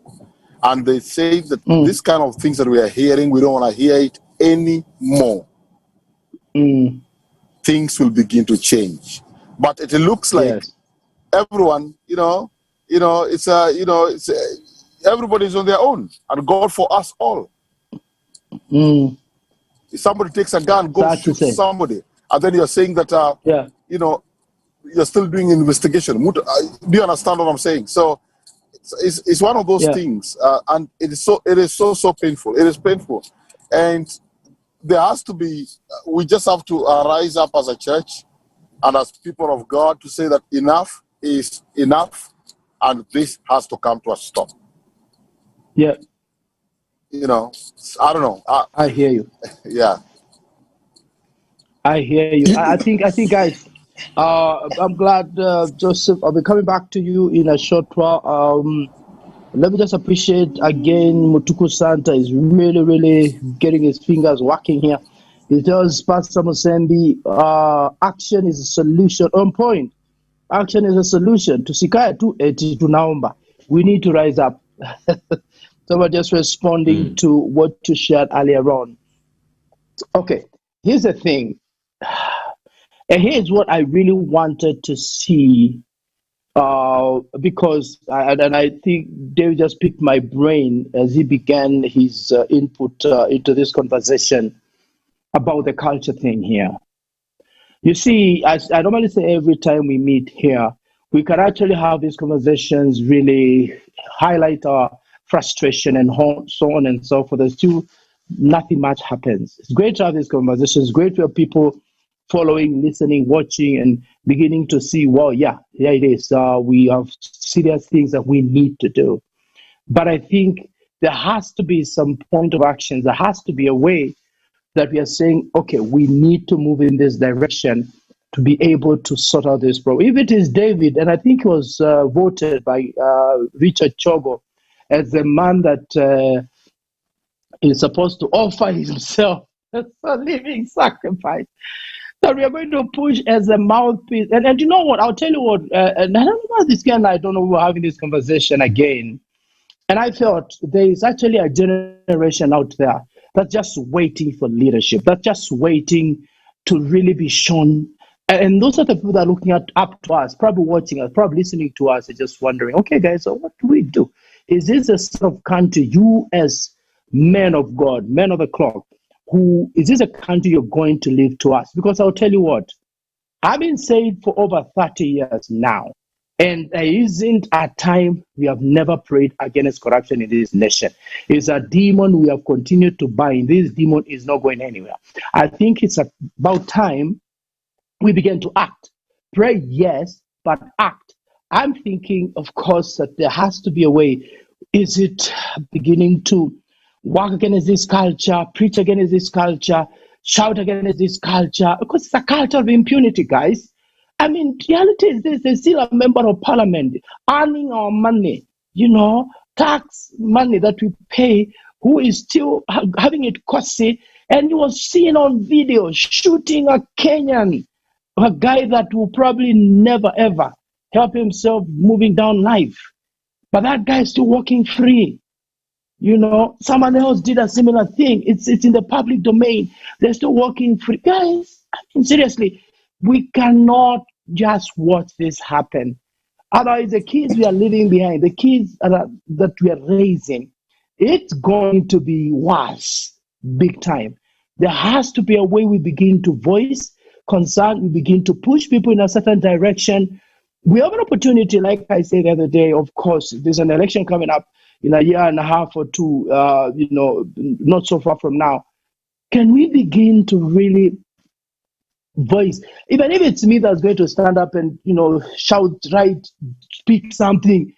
and they say that this kind of things that we are hearing, we don't want to hear it anymore, things will begin to change. But it looks like everyone, everybody's on their own, and God for us all. If somebody takes a gun, go shoot somebody, and then you're saying that, you're still doing investigation. Do you understand what I'm saying? So it's one of those things, and it is so painful. It is painful, and there has to be. We just have to rise up as a church and as people of God to say that enough is enough, and this has to come to a stop. Yeah. I don't know. I hear you. Yeah. I hear you. I think, guys. I'm glad, Joseph. I'll be coming back to you in a short while. Let me just appreciate again, Mutuku Santa is really, really getting his fingers working here. He tells Pastor Musembi, action is a solution. On point. Action is a solution. To Sikaya to Naomba. We need to rise up. So we're just responding to what you shared earlier on. Okay, here's the thing. And here's what I really wanted to see, because I think Dave just picked my brain as he began his input into this conversation about the culture thing here. You see, as I normally say every time we meet here, we can actually have these conversations really highlight our frustration and so on and so forth. There's still nothing much happens. It's great to have these conversations. Great to have people following, listening, watching, and beginning to see, well, yeah, it is. We have serious things that we need to do. But I think there has to be some point of action. There has to be a way that we are saying, okay, we need to move in this direction to be able to sort out this problem. If it is David, and I think he was voted by Richard Chogo as the man that is supposed to offer himself as a living sacrifice, that we are going to push as a mouthpiece. And you know what? I'll tell you what, and I don't know this guy and I don't know, we're having this conversation again. And I felt there is actually a generation out there that's just waiting for leadership, that's just waiting to really be shown. And those are the people that are looking up to us, probably watching us, probably listening to us, and just wondering, okay, guys, so what do we do? Is this a sort of country, you as men of God, men of the clock, is this a country you're going to leave to us? Because I'll tell you what, I've been saved for over 30 years now, and there isn't a time we have never prayed against corruption in this nation. It's a demon we have continued to bind. This demon is not going anywhere. I think it's about time we begin to act. Pray, yes, but act. I'm thinking, of course, that there has to be a way. Is it beginning to work against this culture, preach against this culture, shout against this culture? Because it's a culture of impunity, guys. I mean, reality is this: there's still a member of parliament earning our money, tax money that we pay, who is still having it costly, and he was seen on video shooting a Kenyan, a guy that will probably never ever help himself moving down life. But that guy is still walking free. Someone else did a similar thing. It's in the public domain. They're still walking free. Guys, I mean, seriously, we cannot just watch this happen. Otherwise, the kids we are leaving behind, the kids that we are raising, it's going to be worse, big time. There has to be a way we begin to voice concern, we begin to push people in a certain direction. We have an opportunity, like I said the other day, of course, there's an election coming up in a year and a half or two, not so far from now. Can we begin to really voice, even if it's me that's going to stand up and, shout, write, speak something,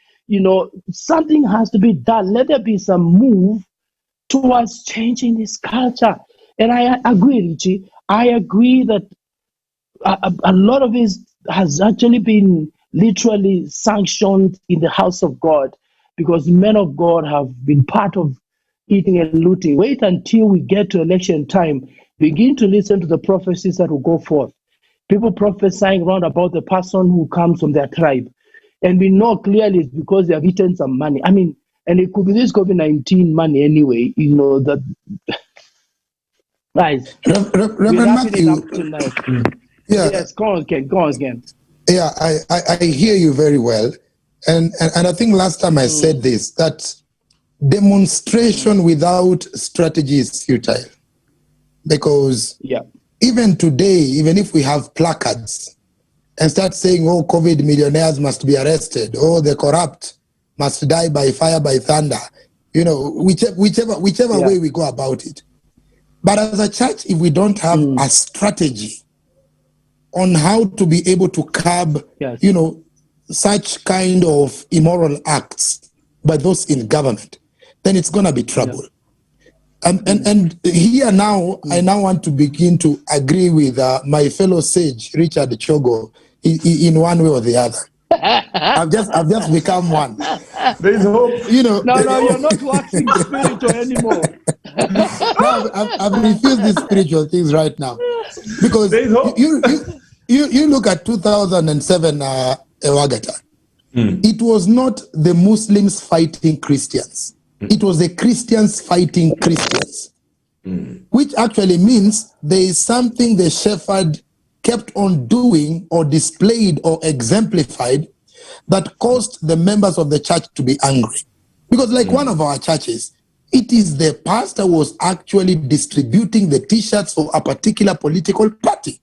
something has to be done. Let there be some move towards changing this culture. And I agree, Richie. I agree that a lot of it has actually been literally sanctioned in the house of God, because men of God have been part of eating and looting. Wait until we get to election time. Begin to listen to the prophecies that will go forth. People prophesying around about the person who comes from their tribe. And we know clearly it's because they have eaten some money. I mean, and it could be this COVID-19 money anyway, that... Guys, Reverend Mathew, yes, go on again. Yeah, I hear you very well. And I think last time I said this, that demonstration without strategy is futile. Because even today, even if we have placards and start saying, oh, COVID millionaires must be arrested, oh, the corrupt must die by fire, by thunder, whichever way we go about it. But as a church, if we don't have a strategy on how to be able to curb, such kind of immoral acts by those in government, then it's going to be trouble. And here now, I now want to begin to agree with my fellow sage, Richard Chogo, in one way or the other. I've just become one. There is hope. No, you're not waxing spiritual anymore. No, I've refused these spiritual things right now, because you look at 2007 Ewagata. It was not the Muslims fighting Christians. It was the Christians fighting Christians, which actually means there is something the shepherd kept on doing or displayed or exemplified that caused the members of the church to be angry. Because like one of our churches, it is the pastor was actually distributing the T-shirts for a particular political party.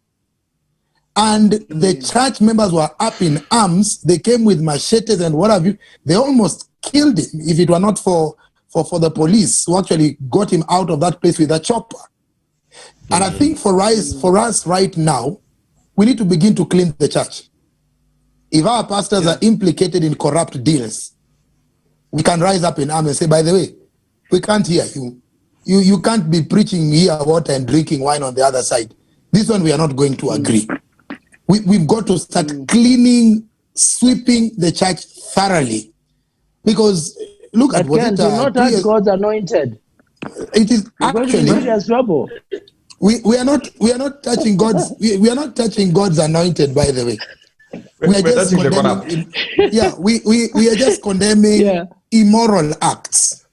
And the church members were up in arms. They came with machetes and what have you. They almost killed him if it were not for the police who actually got him out of that place with a chopper. And I think for us right now, we need to begin to clean the church. If our pastors are implicated in corrupt deals, we can rise up in arms and say, by the way, we can't hear you. You can't be preaching here water and drinking wine on the other side. This one we are not going to agree. We've got to start cleaning, sweeping the church thoroughly. Because look at what do not touch God's anointed. It is actually trouble. We are not touching God's we are not touching God's anointed, by the way. We are just condemning, we are just condemning immoral acts.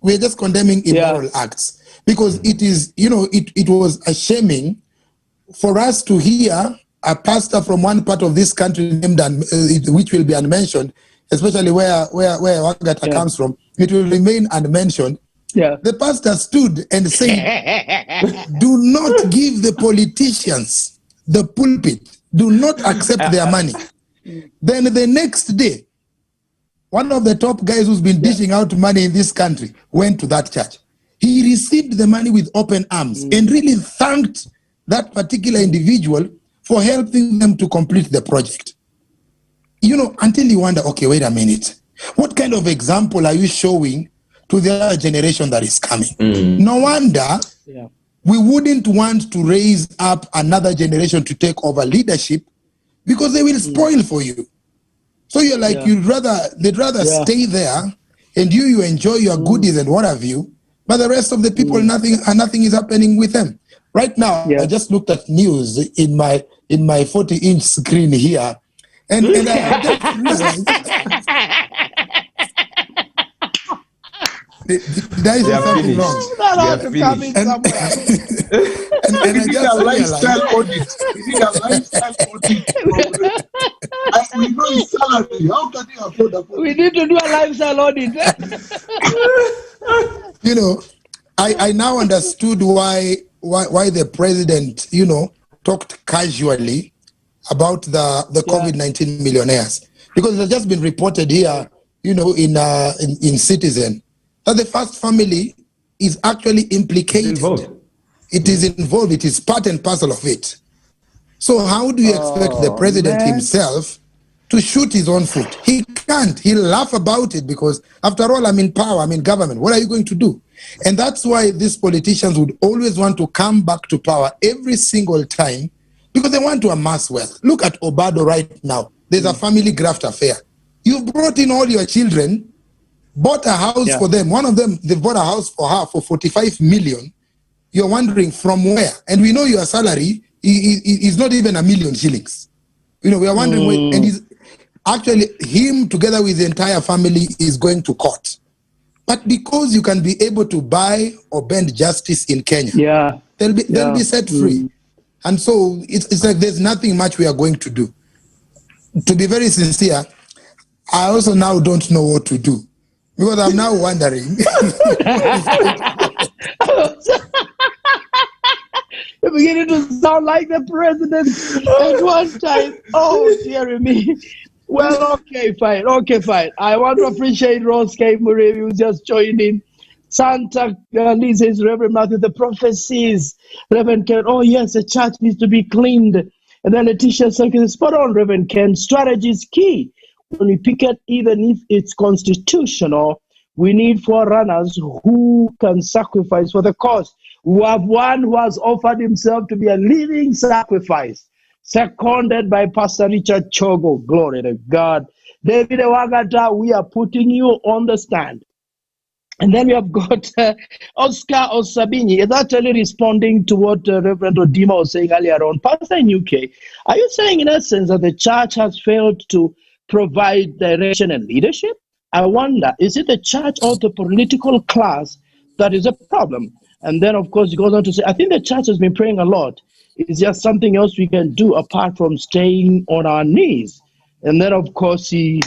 We are just condemning immoral acts because it is, it was shaming for us to hear a pastor from one part of this country named which will be unmentioned, especially where Wagata comes from. It will remain unmentioned. Yeah. The pastor stood and said, do not give the politicians the pulpit. Do not accept their money. Then the next day, one of the top guys who's been dishing out money in this country went to that church. He received the money with open arms and really thanked that particular individual for helping them to complete the project. Until you wonder, okay, wait a minute. What kind of example are you showing to the other generation that is coming? No wonder we wouldn't want to raise up another generation to take over leadership because they will spoil for you. So you're like, they'd rather stay there and you enjoy your goodies and what have you, but the rest of the people, nothing is happening with them. Right now, I just looked at news in my 40-inch screen here, and I just realized. Did I say something wrong? And I just lifestyle audit. Is it a lifestyle audit? We know his salary. How can you afford that? We need to do a lifestyle audit. I now understood why the president, talked casually about the COVID-19 millionaires, because it has just been reported here, in Citizen, that the first family is actually implicated. It is involved. It is part and parcel of it. So how do you expect the president himself to shoot his own foot? He can't. He'll laugh about it because, after all, I'm in power. I'm in government. What are you going to do? And that's why these politicians would always want to come back to power every single time, because they want to amass wealth. Look at Obado right now. There's a family graft affair. You've brought in all your children, bought a house for them. One of them, they've bought a house for her for 45 million. You're wondering from where? And we know your salary is not even 1 million shillings. We are wondering where, and he's actually, him together with the entire family is going to court. But because you can be able to buy or bend justice in Kenya, they'll be set free. And so it's like there's nothing much we are going to do. To be very sincere, I also now don't know what to do, because I'm now wondering. You're beginning to sound like the president at one time. Oh, dear me. Well, okay, fine. I want to appreciate Rose K. Murray, who just joined in. Santa Lisa says, Reverend Matthew, the prophecies. Reverend Ken, oh yes, the church needs to be cleaned. And then Letitia says, spot on, Reverend Ken. Strategy is key. When we pick it, even if it's constitutional, we need forerunners who can sacrifice for the cause. We have one who has offered himself to be a living sacrifice, seconded by Pastor Richard Chogo. Glory to God. David Wagata, we are putting you on the stand. And then we have got Oscar Osabini is actually responding to what Reverend Odima was saying earlier on. Pastor in UK, are you saying in essence that the church has failed to provide direction and leadership? I wonder, is it the church or the political class that is a problem? And then, of course, he goes on to say, I think the church has been praying a lot. It's just something else we can do apart from staying on our knees. And then, of course, he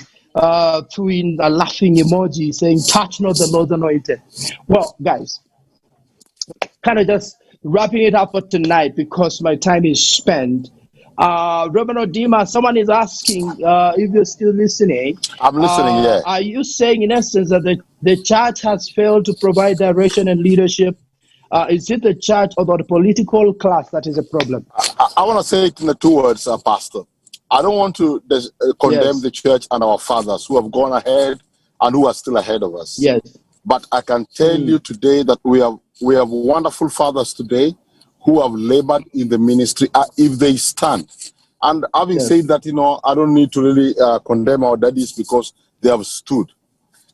threw in a laughing emoji saying, touch not the Lord's anointed. Well, guys, kind of just wrapping it up for tonight because my time is spent. Reverend Odima, someone is asking if you're still listening. I'm listening, yeah. Are you saying, in essence, that the church has failed to provide direction and leadership? Is it the church or the political class that is a problem? I want to say it in the 2 words, Pastor. I don't want to condemn the church and our fathers who have gone ahead and who are still ahead of us. Yes. But I can tell you today that we have wonderful fathers today who have labored in the ministry if they stand. And having said that, I don't need to really condemn our daddies because they have stood.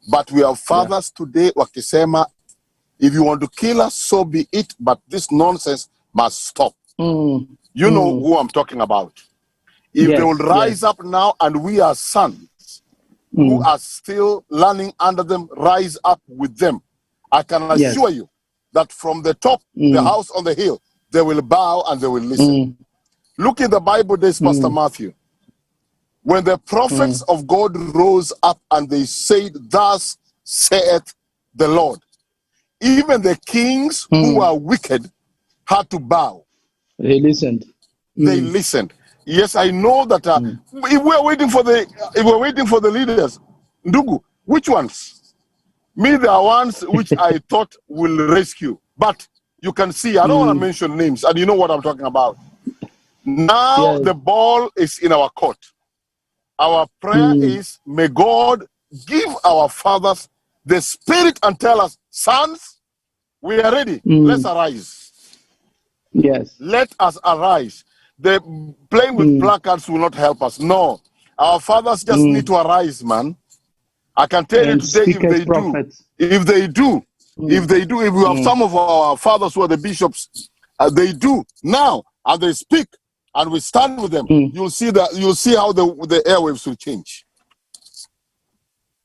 But we have fathers today, wakisema, if you want to kill us, so be it, but this nonsense must stop. You know who I'm talking about. If they will rise up now and we are sons who are still learning under them, rise up with them. I can assure you that from the top, the house on the hill, they will bow and they will listen. Look in the Bible days, Pastor Mathew. When the prophets of God rose up and they said, thus saith the Lord, even the kings who are wicked had to bow. They listened. They listened. Yes, I know that if we're waiting for the leaders, Ndugu, which ones? Me, there are ones which I thought will rescue. But you can see, I don't want to mention names, and you know what I'm talking about. Now the ball is in our court. Our prayer is, may God give our fathers the spirit and tell us, sons, we are ready. Let's arise. Yes. Let us arise. The playing with placards will not help us. No. Our fathers just need to arise, man. I can tell you today, if they do, if we have some of our fathers who are the bishops, they do now, and they speak, and we stand with them, you'll see how the airwaves will change.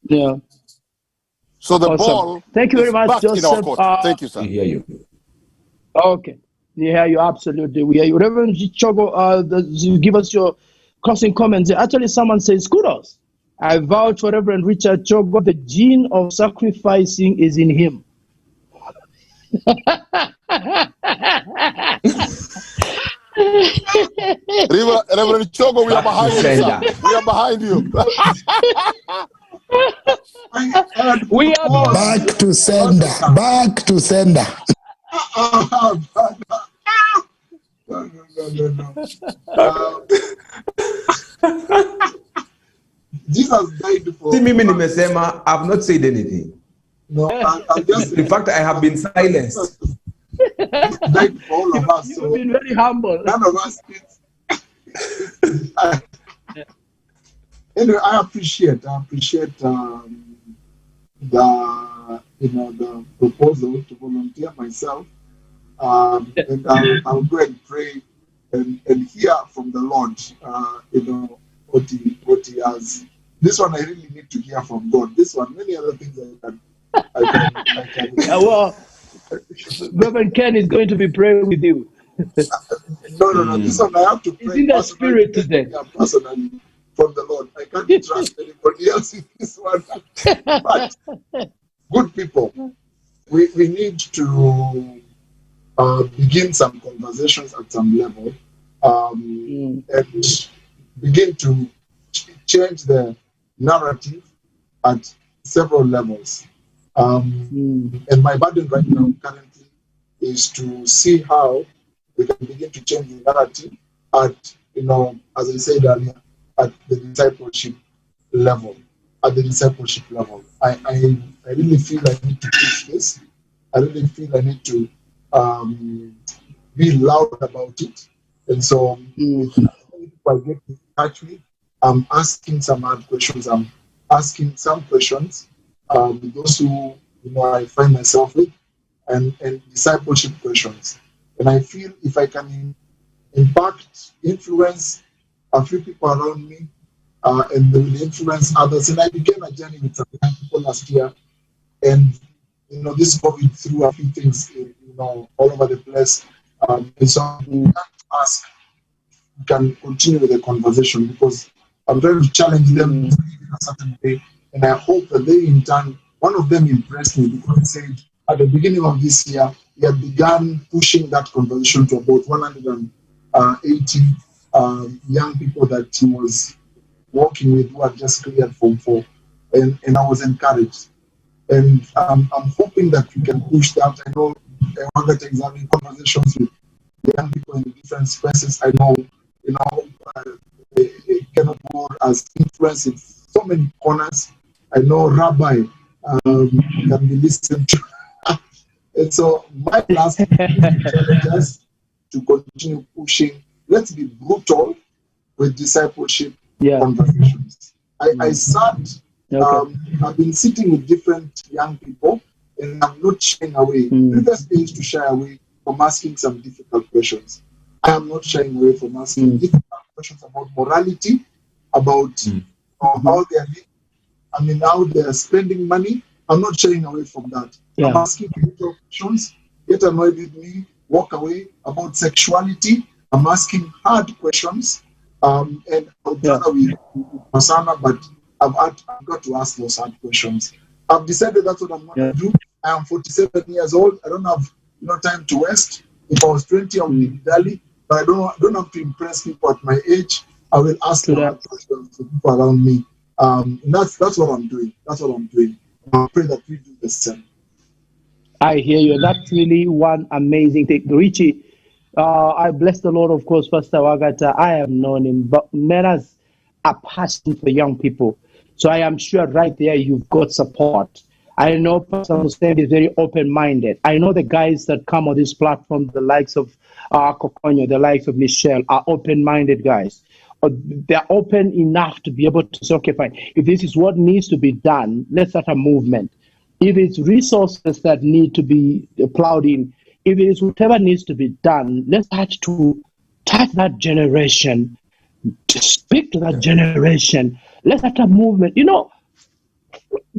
Yeah. So the ball Thank you very much, Joseph. Thank you, sir. We hear you. Okay. We hear you, absolutely. We hear you. Reverend Chogo, you give us your closing comments. Actually, someone says, kudos. I vouch for Reverend Richard Chogo. The gene of sacrificing is in him. Reverend Chogo, we are behind you, sir. We are behind you. We are back to sender. Back to sender. No. Jesus died for. I've not said anything. No, I'm just. In fact, I have been silenced. Died for all of us. So you've been very humble. None of us. Anyway, I appreciate the proposal to volunteer myself, and I'll go and pray and hear from the Lord. What he has. This one I really need to hear from God. This one, many other things I can. Well, Reverend Ken is going to be praying with you. No. This one I have to pray. It's in the spirit today. Personally, from the Lord. I can't trust anybody else in this one. But good people, we need to begin some conversations at some level and begin to change the narrative at several levels. And my burden right now currently is to see how we can begin to change the narrative at, as I said earlier, at the discipleship level. I really feel I need to push this. I really feel I need to be loud about it. And so if I get in touch with, I'm asking some hard questions. I'm asking some questions, those who I find myself with, and discipleship questions. And I feel if I can influence a few people around me, and they will influence others. And I began a journey with some people last year, and this COVID threw a few things, all over the place. And so I can ask, we can continue with the conversation because I'm trying to challenge them in a certain way, and I hope that they, in turn, one of them impressed me because he said at the beginning of this year, he had begun pushing that conversation to about 180 young people that he was working with who had just cleared Form 4, and I was encouraged. And I'm hoping that we can push that. I know Wagata is having conversations with the young people in different spaces. I know, Kenneth Moore has influence in so many corners. I know Rabbi can be listened to. And so my last challenge is to continue pushing. Let's be brutal with discipleship conversations. I sat, I've been sitting with different young people, and I'm not shying away. Previous days to shy away from asking some difficult questions. I am not shying away from asking difficult questions about morality, about how they are living, how they are spending money. I'm not shying away from that. I'm asking difficult questions. Get annoyed with me, walk away. About sexuality, I'm asking hard questions. And I'll gather with Masana, but I've got to ask those hard questions. I've decided that's what I'm going to do. I am 47 years old. I don't have time to waste. If I was 20, I would be Dali. But I don't have to impress people at my age. I will ask the hard questions to people around me. And that's what I'm doing. That's what I'm doing. I pray that we do the same. I hear you. That's really one amazing thing. Richie, I bless the Lord, of course, Pastor Wagata. I have known him, but man has a passion for young people. So I am sure right there you've got support. I know Pastor Hussein is very open-minded. I know the guys that come on this platform, the likes of Kokonyo, the likes of Michelle, are open-minded guys. They're open enough to be able to say, okay, fine, if this is what needs to be done, let's start a movement. If it's resources that need to be plowed in, if it is whatever needs to be done, let's start to touch that generation, to speak to that generation. Let's start a movement.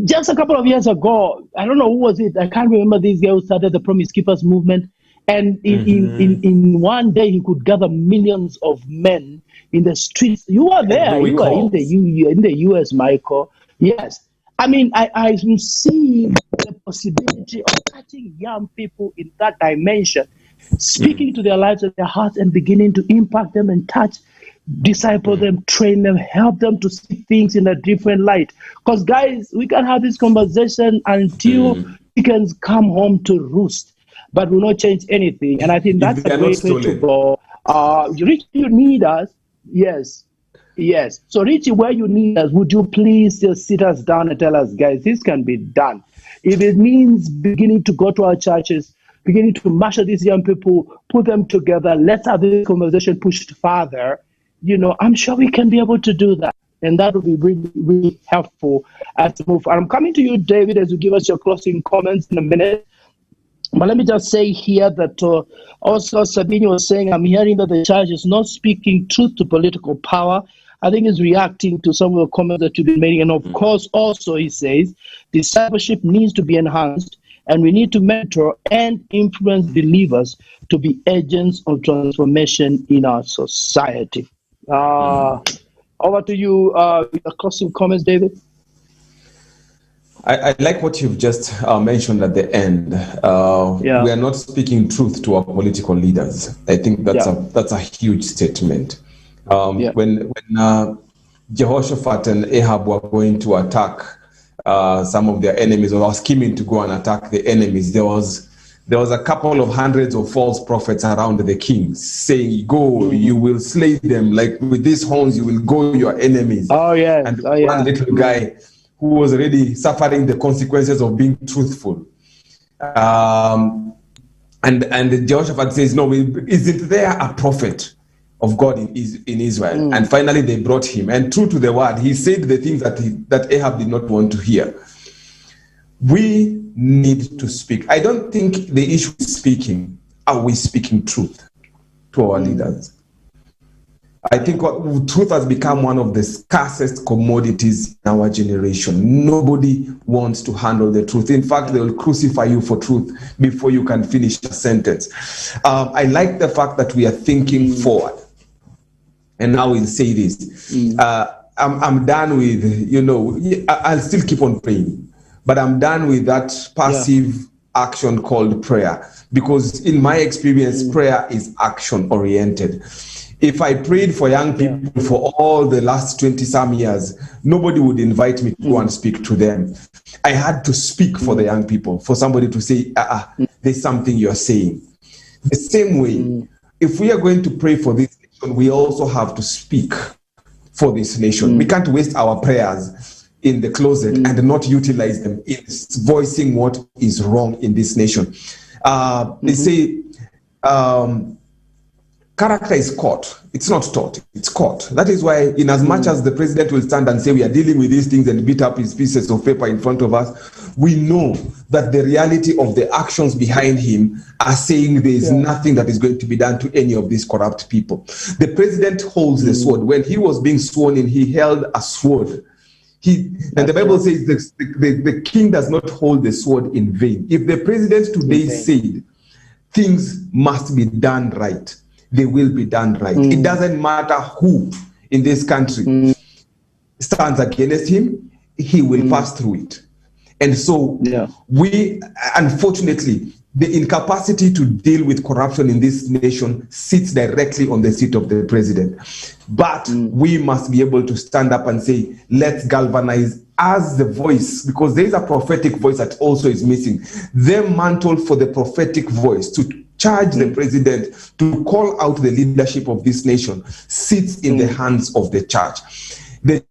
Just a couple of years ago, I don't know who was it. I can't remember this guy who started the Promise Keepers movement. And in one day, he could gather millions of men in the streets. You were there. You were in the US, Michael. Yes. I mean, I see the possibility of touching young people in that dimension, speaking to their lives and their hearts and beginning to impact them and touch, disciple them, train them, help them to see things in a different light. Because, guys, we can have this conversation until chickens come home to roost, but will not change anything. And I think that's a great way to go. Richie, you need us. Yes. So, Richie, where you need us, would you please just sit us down and tell us, guys, this can be done. If it means beginning to go to our churches, beginning to marshal these young people, put them together, let's have this conversation pushed further, I'm sure we can be able to do that. And that would be really, really helpful as we move. I'm coming to you, David, as you give us your closing comments in a minute. But let me just say here that also Sabine was saying, I'm hearing that the church is not speaking truth to political power. I think he's reacting to some of the comments that you've been making. And of course, also, he says, discipleship needs to be enhanced, and we need to mentor and influence believers to be agents of transformation in our society. Over to you, closing comments, David. I like what you've just mentioned at the end. We are not speaking truth to our political leaders. I think that's a huge statement. When Jehoshaphat and Ahab were going to attack some of their enemies, or were scheming to go and attack the enemies, there was a couple of hundreds of false prophets around the king saying, go, you will slay them. Like with these horns, you will go your enemies. And one little guy who was already suffering the consequences of being truthful. And Jehoshaphat says, no, isn't there a prophet of God in Israel? And finally they brought him. And true to the word, he said the things that Ahab did not want to hear. We need to speak. I don't think the issue is speaking. Are we speaking truth to our leaders? I think truth has become one of the scarcest commodities in our generation. Nobody wants to handle the truth. In fact, they will crucify you for truth before you can finish a sentence. I like the fact that we are thinking forward. And now we'll say this. I'm done with, I'll still keep on praying, but I'm done with that passive action called prayer. Because in my experience, prayer is action-oriented. If I prayed for young people for all the last 20-some years, nobody would invite me to go and speak to them. I had to speak for the young people, for somebody to say, there's something you're saying. The same way, if we are going to pray for this nation, we also have to speak for this nation. We can't waste our prayers in the closet and not utilize them in voicing what is wrong in this nation. They say, character is caught. It's not taught. It's caught. That is why, in as much as the president will stand and say we are dealing with these things and beat up his pieces of paper in front of us, we know that the reality of the actions behind him are saying there is nothing that is going to be done to any of these corrupt people. The president holds the sword. When he was being sworn in, he held a sword. And the Bible says the king does not hold the sword in vain. If the president today said things must be done right, they will be done right. It doesn't matter who in this country stands against him, he will pass through it. And so we, unfortunately, the incapacity to deal with corruption in this nation sits directly on the seat of the president. But we must be able to stand up and say, let's galvanize as the voice, because there is a prophetic voice that also is missing. The mantle for the prophetic voice to charge the president to call out the leadership of this nation sits in the hands of the church. The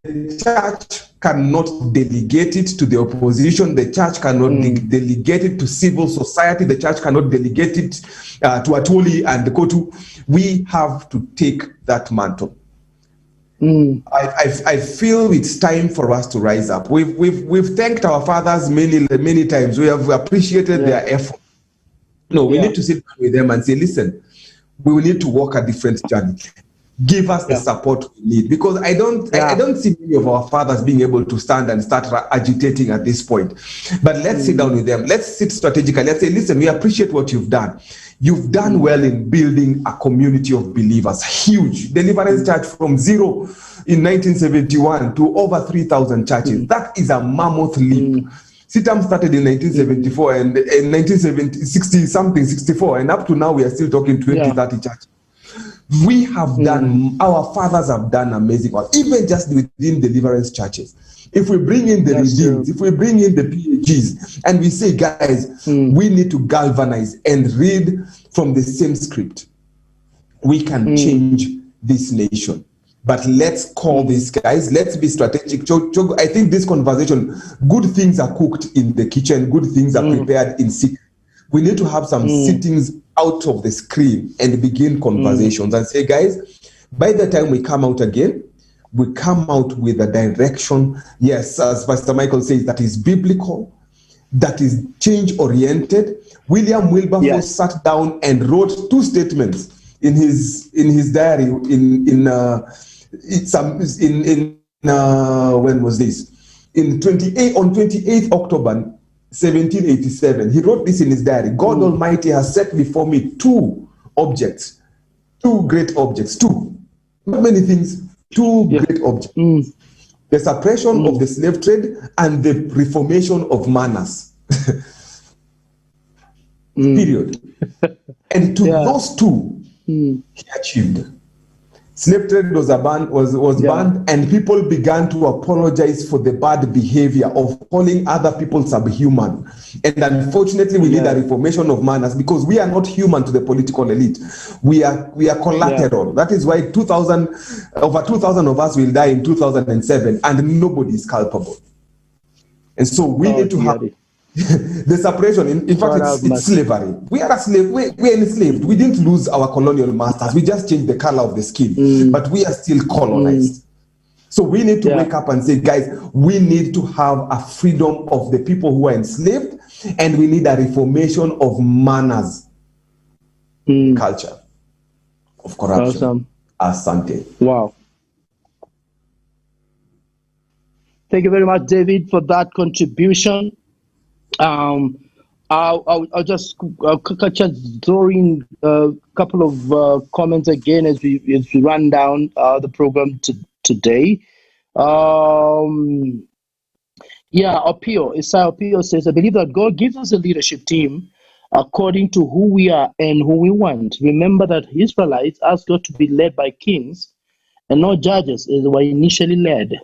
church cannot delegate it to the opposition. The church cannot delegate it to civil society. The church cannot delegate it to Atuli and the Kotu. We have to take that mantle. I feel it's time for us to rise up. We've thanked our fathers many times. We have appreciated their effort. No, we need to sit down with them and say, listen, we will need to walk a different journey. Give us the support we need, because I don't see many of our fathers being able to stand and start agitating at this point. But let's sit down with them. Let's sit strategically. Let's say, listen, we appreciate what you've done. You've done well in building a community of believers. Huge. Deliverance Church from zero in 1971 to over 3,000 churches. That is a mammoth leap. CITAM started in 1974 and in 64, and up to now we are still talking 30 churches. We have done, our fathers have done amazing work, even just within deliverance churches. If we bring in the redeemed, if we bring in the PhDs, and we say, guys, we need to galvanize and read from the same script, we can change this nation. But let's call these guys, let's be strategic. I think this conversation, good things are cooked in the kitchen, good things are prepared in secret. We need to have some sittings out of the screen and begin conversations and say, guys, by the time we come out again, we come out with a direction, yes, as Pastor Michael says, that is biblical, that is change-oriented. William Wilberforce sat down and wrote 2 statements in his diary when was this? On 28th October 1787, he wrote this in his diary. God Almighty has set before me 2 objects, 2 great objects, 2, not many things, 2 great objects. The suppression of the slave trade and the reformation of manners. Period. And to those 2, he achieved. Slave trade was banned, and people began to apologize for the bad behavior of calling other people subhuman. And unfortunately, we need a reformation of manners, because we are not human to the political elite. We are collateral. That is why over 2,000 of us will die in 2007, and nobody is culpable. And so we need to have the separation. In fact, it's slavery. We are a slave. We are enslaved. We didn't lose our colonial masters. We just changed the color of the skin, but we are still colonized. So we need to wake up and say, guys, we need to have a freedom of the people who are enslaved, and we need a reformation of manners, culture, of corruption. Asante. Wow. Thank you very much, David, for that contribution. I'll just throw in a couple of comments again as we run down the program today. Isaiah Opio says, I believe that God gives us a leadership team according to who we are and who we want. Remember that Israelites asked God to be led by kings and not judges, as they were initially led.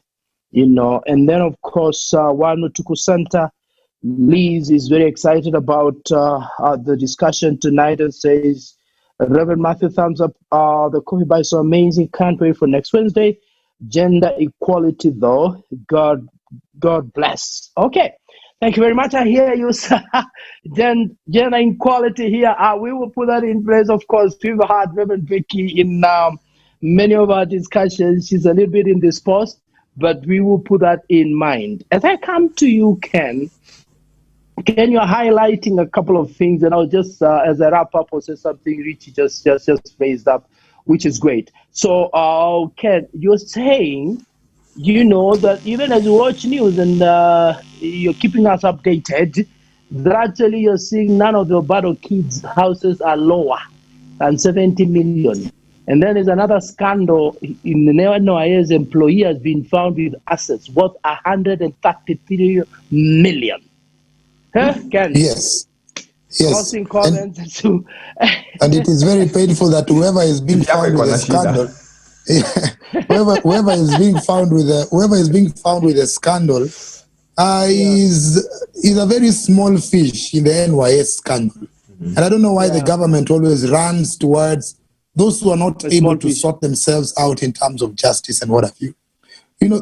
And then of course, Wanu Tukusanta Liz is very excited about the discussion tonight and says, Reverend Mathew, thumbs up. The coffee bar is so amazing. Can't wait for next Wednesday. Gender equality, though. God bless. Okay. Thank you very much. I hear you, sir. Gender equality here. We will put that in place, of course. We've had Reverend Vicky in many of our discussions. She's a little bit in this post, but we will put that in mind. As I come to you, Ken, you're highlighting a couple of things, and I'll just, as I wrap up, I'll say something Richie just raised up, which is great. So, Ken, you're saying, that even as you watch news and you're keeping us updated, that actually you're seeing none of the battle kids' houses are lower than 70 million. And then there's another scandal in the NOIA's employee has been found with assets worth 133 million. Huh, Ken? Yes. Closing comments. And it is very painful that whoever is being found with a scandal, whoever is being found with a scandal is a very small fish in the NYS scandal. And I don't know why the government always runs towards those who are not able to sort themselves out in terms of justice and what have you.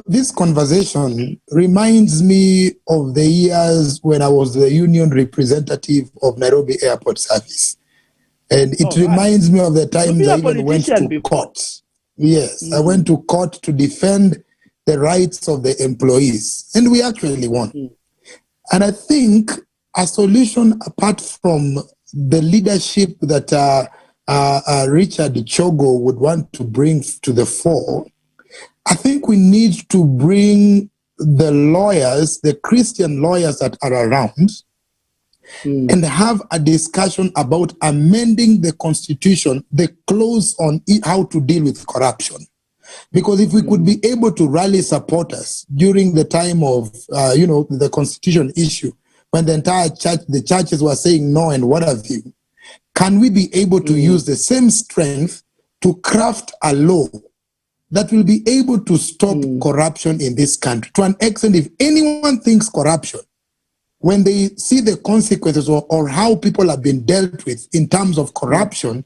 This conversation reminds me of the years when I was the union representative of Nairobi Airport Service. And it reminds me of the times I even went to court. Yes, I went to court to defend the rights of the employees. And we actually won. And I think a solution, apart from the leadership that Richard Chogo would want to bring to the fore, I think we need to bring the lawyers, the Christian lawyers that are around, and have a discussion about amending the Constitution, the clause on how to deal with corruption. Because if we could be able to rally supporters during the time of, the Constitution issue, when the entire church, the churches were saying no and what have you, can we be able to use the same strength to craft a law that will be able to stop corruption in this country? To an extent, if anyone thinks corruption, when they see the consequences or how people have been dealt with in terms of corruption,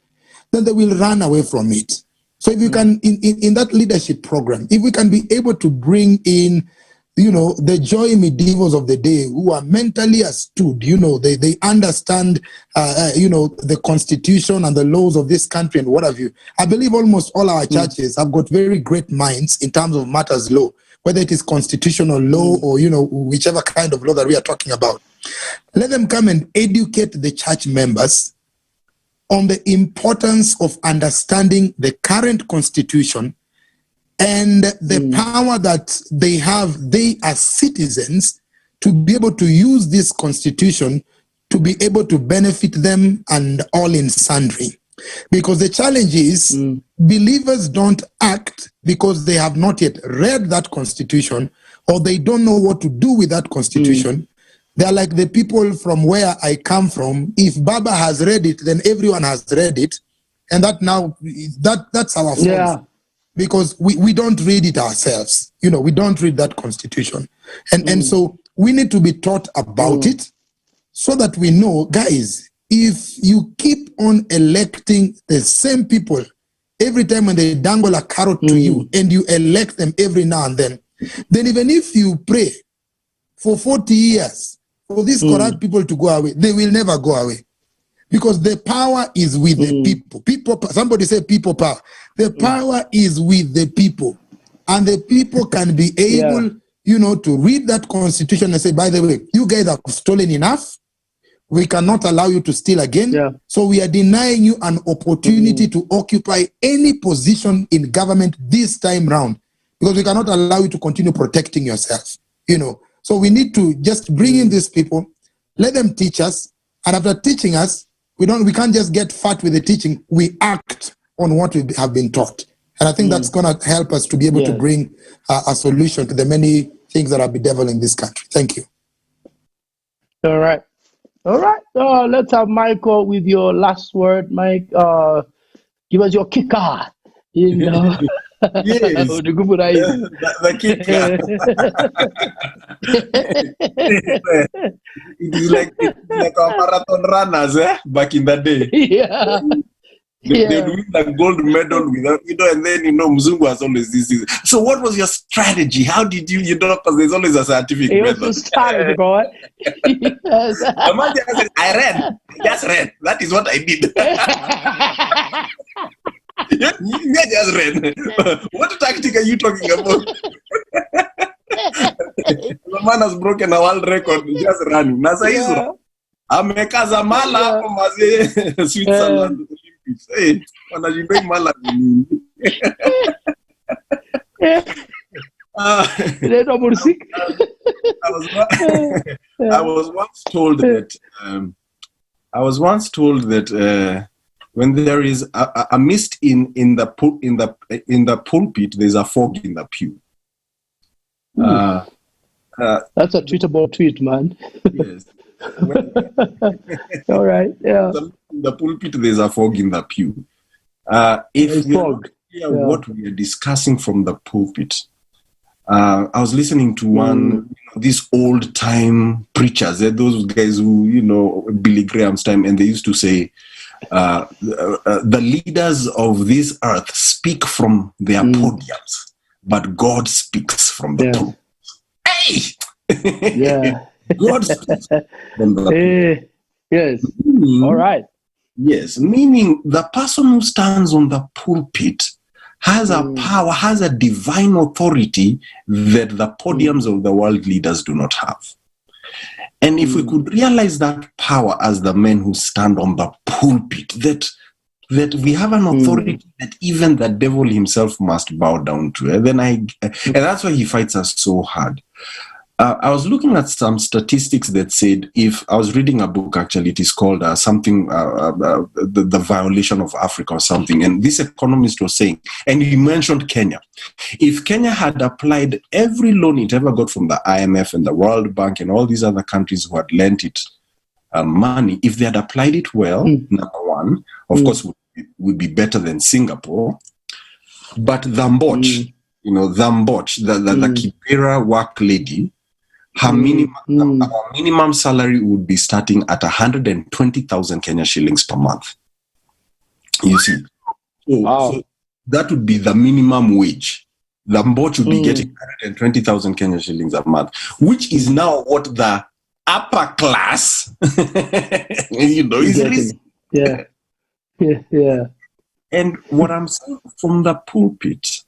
then they will run away from it. So if you can, in that leadership program, if we can be able to bring in, the joy medievals of the day who are mentally astute, they understand, the Constitution and the laws of this country and what have you. I believe almost all our churches have got very great minds in terms of matters law, whether it is constitutional law or, whichever kind of law that we are talking about. Let them come and educate the church members on the importance of understanding the current Constitution and the power that they have, they as citizens, to be able to use this Constitution to be able to benefit them and all in sundry. Because the challenge is believers don't act because they have not yet read that Constitution or they don't know what to do with that Constitution. They're like the people from where I come from. If Baba has read it, then everyone has read it. And that's our fault. Yeah. Because we don't read it ourselves. We don't read that Constitution. And so we need to be taught about it so that we know, guys, if you keep on electing the same people every time when they dangle a carrot to you and you elect them every now and then even if you pray for 40 years for these corrupt people to go away, they will never go away. Because the power is with the people. Somebody say people power. The power is with the people. And the people can be able, to read that Constitution and say, by the way, you guys have stolen enough. We cannot allow you to steal again. Yeah. So we are denying you an opportunity to occupy any position in government this time round. Because we cannot allow you to continue protecting yourself. So we need to just bring in these people, let them teach us. And after teaching us, we can't just get fat with the teaching. We act on what we have been taught. And I think that's going to help us to be able to bring a solution to the many things that are bedeviling this country. Thank you. All right. All right. Let's have Michael with your last word. Mike, give us your kicker. You know, Yes, the good eyes. the kicker. It is like our marathon runners, back in the day. Yeah. They would win the gold medal without, and then, Mzungu has always this. So what was your strategy? How did you, because there's always a scientific method. Strategy, bro. Yes. The man just said, I ran. I just ran. That is what I did. Yeah, I just ran. What tactic are you talking about? The man has broken a world record just running. Nasa hizo. Amekaza mala hapo mazee Switzerland. Hey, wanajibei mala nini? I was once told that when there is a mist in the pulpit, there's a fog in the pew. That's a tweetable tweet, man. Yes. All right. Yeah. In the pulpit, there's a fog in the pew. If you hear what we are discussing from the pulpit, I was listening to one, these old time preachers, those guys who, Billy Graham's time, and they used to say, the leaders of this earth speak from their podiums, but God speaks from the pulpit. Hey! Yeah. God speaks from the pulpit. Yes. All right. Yes, meaning the person who stands on the pulpit has a power, has a divine authority that the podiums of the world leaders do not have. And if we could realize that power as the men who stand on the pulpit, that we have an authority that even the devil himself must bow down to, and that's why he fights us so hard. I was looking at some statistics that said, if I was reading a book, actually, it is called the Violation of Africa or something. And this economist was saying, and he mentioned Kenya. If Kenya had applied every loan it ever got from the IMF and the World Bank and all these other countries who had lent it money, if they had applied it well, number one, of course, would be better than Singapore. But the Mboch, the Kibera work lady, her minimum salary would be starting at 120,000 Kenya shillings per month. You see, so that would be the minimum wage. The Mboch would be getting 120,000 Kenya shillings a month, which is now what the upper class, is receiving. Yeah. And what I'm saying from the pulpit,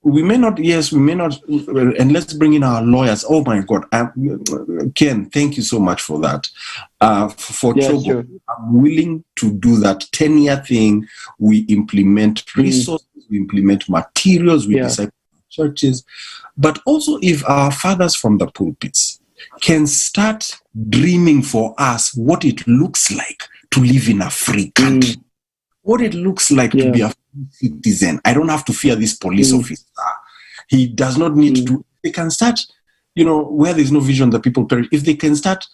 we may not, and let's bring in our lawyers. Oh my God, Ken, thank you so much for that. For Chogo, sure. I'm willing to do that 10-year thing. We implement resources, we implement materials, we disciple churches. But also if our fathers from the pulpits can start dreaming for us what it looks like to live in a free country. What it looks like to be a free citizen. I don't have to fear this police officer. He does not need to. They can start, where there's no vision, the people perish. If they can start,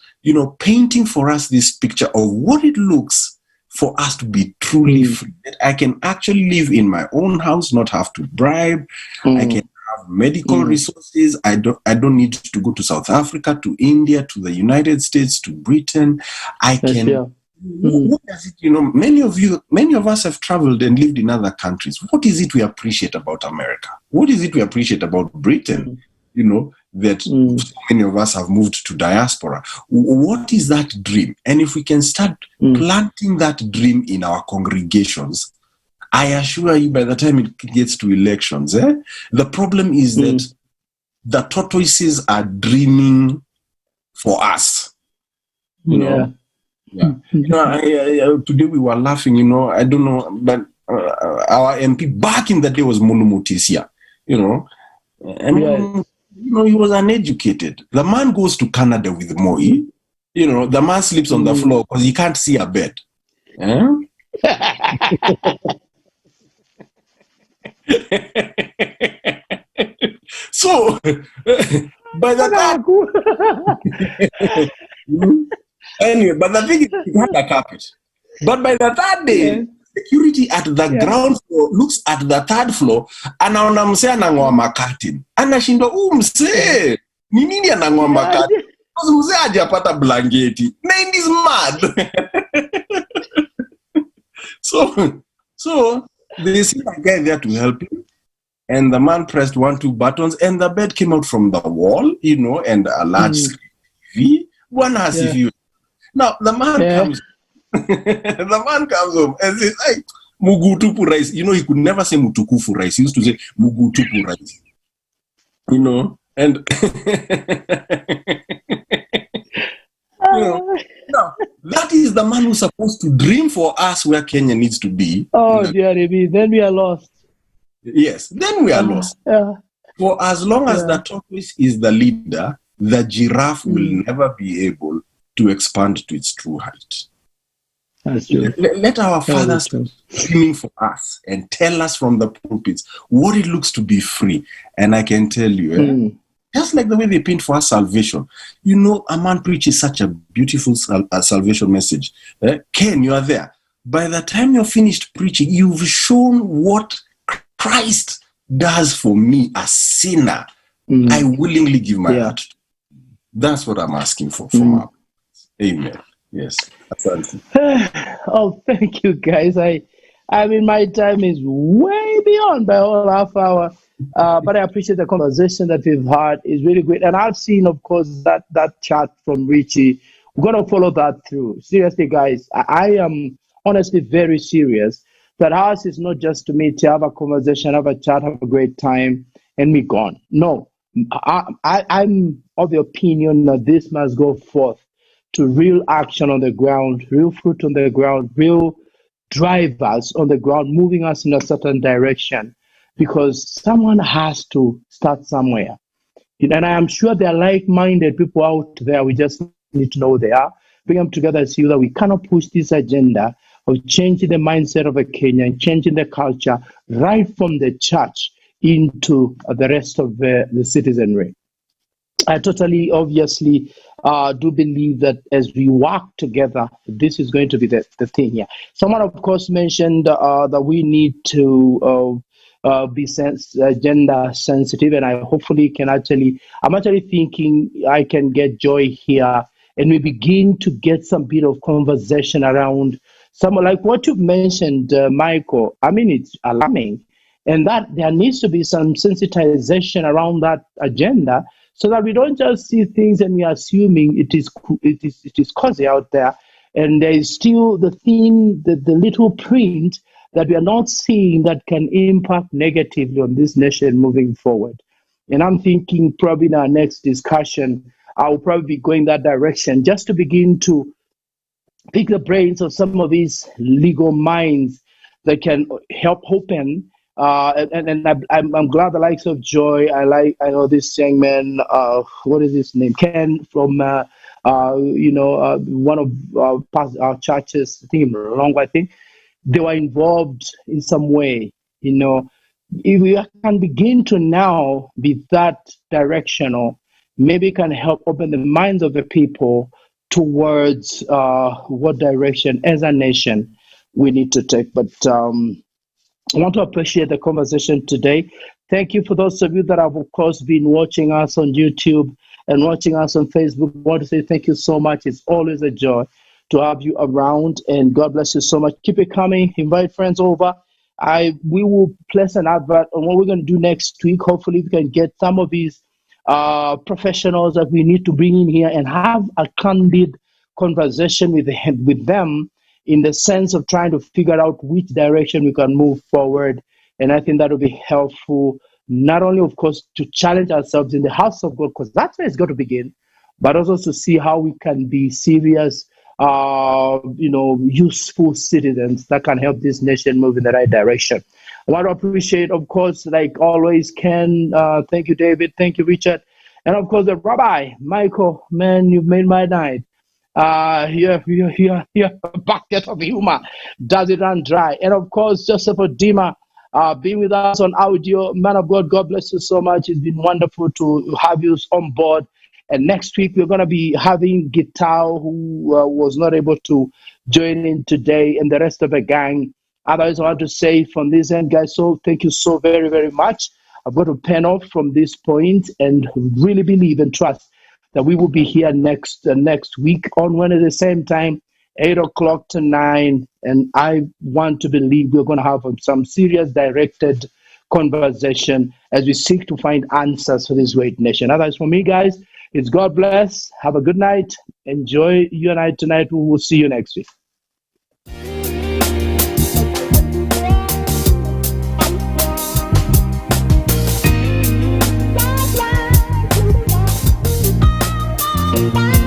painting for us this picture of what it looks for us to be truly free. That I can actually live in my own house, not have to bribe. I can have medical resources. I don't need to go to South Africa, to India, to the United States, to Britain. I can. What does it, many of us have traveled and lived in other countries. What is it we appreciate about America? What is it we appreciate about Britain? That so many of us have moved to diaspora. What is that dream? And if we can start planting that dream in our congregations, I assure you by the time it gets to elections, the problem is that the tortoises are dreaming for us. Yeah. Today we were laughing, I don't know, but our MP back in the day was Munu Mutisia, and he was uneducated. The man goes to Canada with Moi, the man sleeps on the floor because he can't see a bed. So, by the time Anyway, but the thing is, it had a carpet. But by the third day, security at the ground floor looks at the third floor, anaona msee anang'oa makati. Anashindwa, msee, ni nini anang'oa makati? Because msee hajapata blanketi. Man is mad. So they see a guy there to help him. And the man pressed 1-2 buttons, and the bed came out from the wall, and a large screen TV. One has if now the man comes. The man comes home and says, "Hey, mugutupu rice." He could never say mutukufu rice. He used to say mugutupu rice. And now that is the man who's supposed to dream for us where Kenya needs to be. Oh, dear me, then we are lost. Yes, then we are lost. For as long as the tortoise is the leader, the giraffe will never be able to expand to its true height. That's true. Let our fathers dreaming for us and tell us from the pulpits what it looks to be free. And I can tell you, just like the way they paint for us salvation, a man preaches such a beautiful salvation message. Ken, you are there. By the time you're finished preaching, you've shown what Christ does for me, a sinner. I willingly give my heart. That's what I'm asking for from our Amen. Yes. Oh, thank you, guys. I mean, my time is way beyond by whole half hour. But I appreciate the conversation that we've had. It's really great. And I've seen, of course, that chat from Richie. We're going to follow that through. Seriously, guys, I am honestly very serious. That ours is not just to meet, to have a conversation, have a chat, have a great time, and be gone. No, I'm of the opinion that this must go forth to real action on the ground, real fruit on the ground, real drivers on the ground, moving us in a certain direction, because someone has to start somewhere. And I am sure there are like-minded people out there. We just need to know they are. Bring them together and see that we cannot push this agenda of changing the mindset of a Kenyan, changing the culture right from the church into the rest of the citizenry. I totally, obviously, do believe that as we work together, this is going to be the thing here. Someone, of course, mentioned that we need to be gender sensitive, and I hopefully can I'm actually thinking I can get Joy here, and we begin to get some bit of conversation around some like what you mentioned, Michael. I mean, it's alarming, and that there needs to be some sensitization around that agenda, so that we don't just see things and we are assuming it is cozy out there, and there is still the thing, the little print that we are not seeing that can impact negatively on this nation moving forward. And I'm thinking probably in our next discussion, I will probably be going that direction, just to begin to pick the brains of some of these legal minds that can help open. And I'm glad the likes of Joy. I know this young man. What is his name? Ken from one of our churches. I think they were involved in some way. If we can begin to now be that directional, maybe it can help open the minds of the people towards what direction as a nation we need to take. But I want to appreciate the conversation today. Thank you for those of you that have, of course, been watching us on YouTube and watching us on Facebook. I want to say thank you so much. It's always a joy to have you around, and God bless you so much. Keep it coming. Invite friends over. We will place an advert on what we're going to do next week. Hopefully, we can get some of these professionals that we need to bring in here and have a candid conversation with them, in the sense of trying to figure out which direction we can move forward. And I think that will be helpful, not only, of course, to challenge ourselves in the house of God, because that's where it's got to begin, but also to see how we can be serious, useful citizens that can help this nation move in the right direction. I want to appreciate, of course, like always, Ken. Thank you, David. Thank you, Richard. And of course, the Rabbi, Michael. Man, you've made my night. Your bucket of humor does it run dry. And of course, Joseph Odima, being with us on audio. Man of God, God bless you so much. It's been wonderful to have you on board. And next week, we're going to be having Gitao, who was not able to join in today, and the rest of the gang. Otherwise, I want to say from this end, guys, so thank you so very, very much. I've got to pen off from this point and really believe and trust that we will be here next week on Wednesday, the same time, 8 o'clock to 9. And I want to believe we're going to have some serious directed conversation as we seek to find answers for this great nation. Otherwise, for me, guys, it's God bless. Have a good night. Enjoy your night tonight. We will see you next week. Bye.